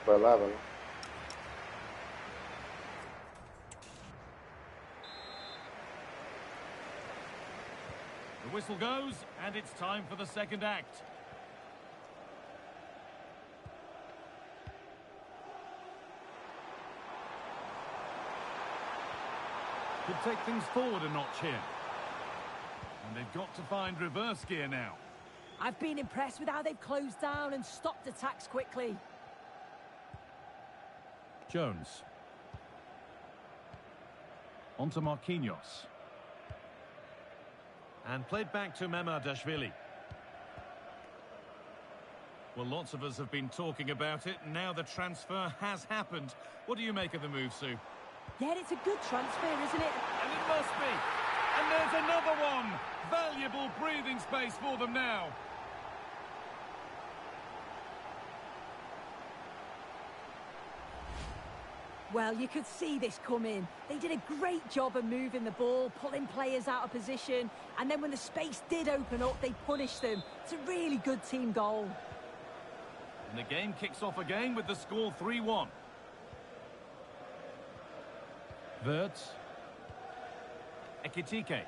Vai lá, vai lá. The whistle goes, and it's time for the second act. Could take things forward a notch here. And they've got to find reverse gear now. I've been impressed with how they've closed down and stopped attacks quickly. Jones. On to Marquinhos. And played back to Mamardashvili. Well, lots of us have been talking about it. Now the transfer has happened. What do you make of the move, Sue? Yeah, it's a good transfer, isn't it? And it must be. And there's another one. Valuable breathing space for them now. Well, you could see this coming. They did a great job of moving the ball, pulling players out of position, and then when the space did open up, they punished them. It's a really good team goal. And the game kicks off again with the score 3-1. Wirtz. Ekitike. And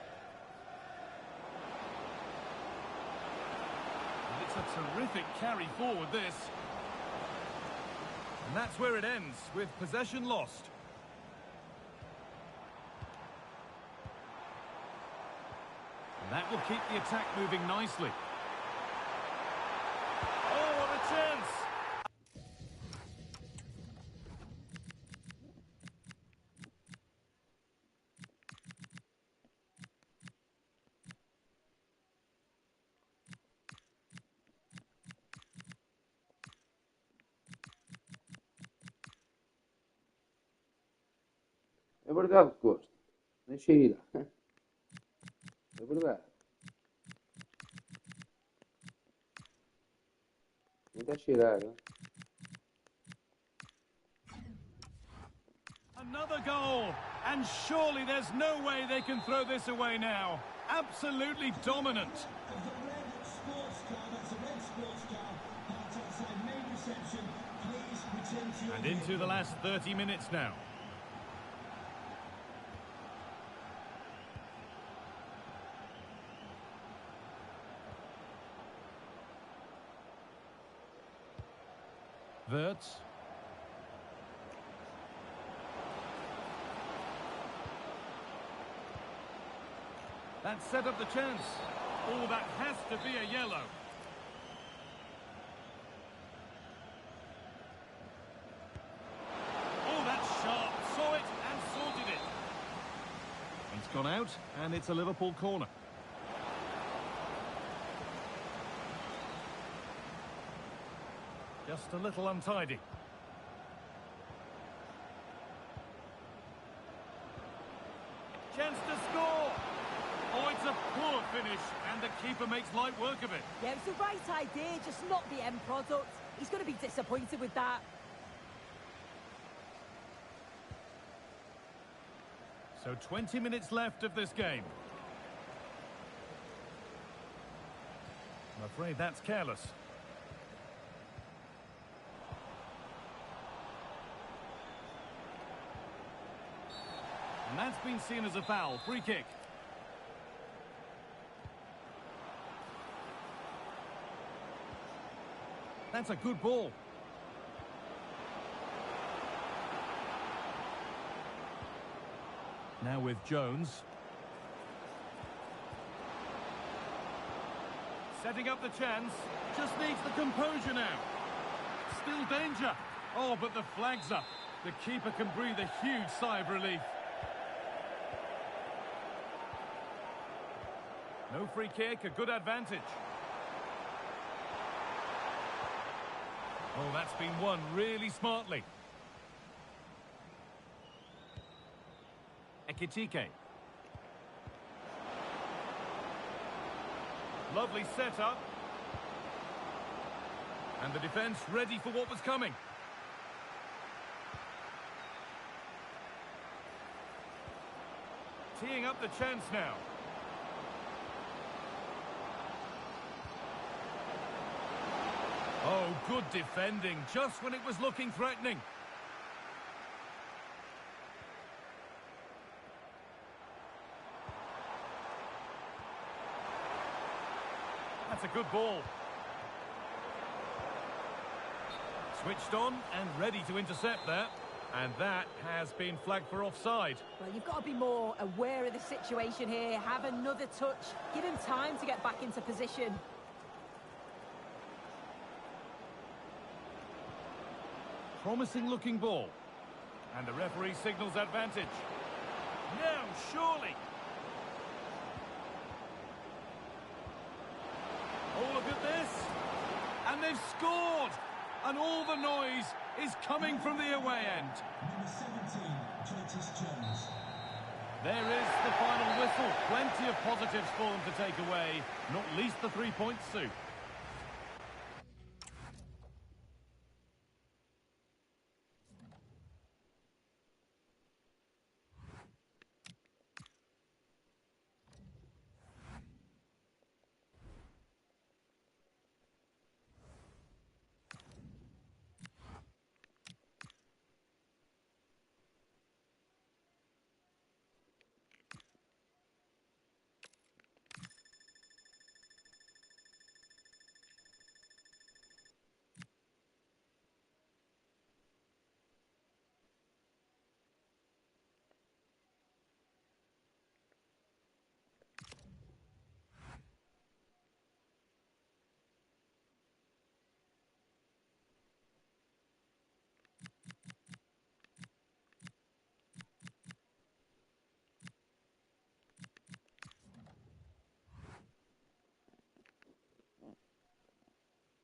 it's a terrific carry forward, this. And that's where it ends, with possession lost. And that will keep the attack moving nicely. Oh, what a chance! É verdade, Costa. Deixa ir. É verdade. Não está a cheirar, hein? Another goal, and surely there's no way they can throw this away now. Absolutely dominant. The red sports car, that's a red sports car, parked outside main reception. Please return to your And into the last 30 minutes now. Wirtz. That set up the chance. Oh, that has to be a yellow. Oh, that's sharp. Saw it and sorted it. It's gone out, and it's a Liverpool corner. Just a little untidy. Chance to score. Oh, it's a poor finish, and the keeper makes light work of it. Yeah, it's the right idea, just not the end product. He's going to be disappointed with that. So 20 minutes left of this game. I'm afraid that's careless. And that's been seen as a foul. Free kick. That's a good ball. Now with Jones. Setting up the chance. Just needs the composure now. Still danger. Oh, but the flag's up. The keeper can breathe a huge sigh of relief. No free kick, a good advantage. Oh, that's been won really smartly. Ekitike. Lovely setup. And the defence ready for what was coming. Teeing up the chance now. Oh, good defending, just when it was looking threatening. That's a good ball. Switched on and ready to intercept that. And that has been flagged for offside. Well, you've got to be more aware of the situation here. Have another touch. Give him time to get back into position. Promising looking ball. And the referee signals advantage. Now, surely. Oh, look at this. And they've scored. And all the noise is coming from the away end. Number 17, Curtis Jones. There is the final whistle. Plenty of positives for them to take away, not least the 3 points, Sue.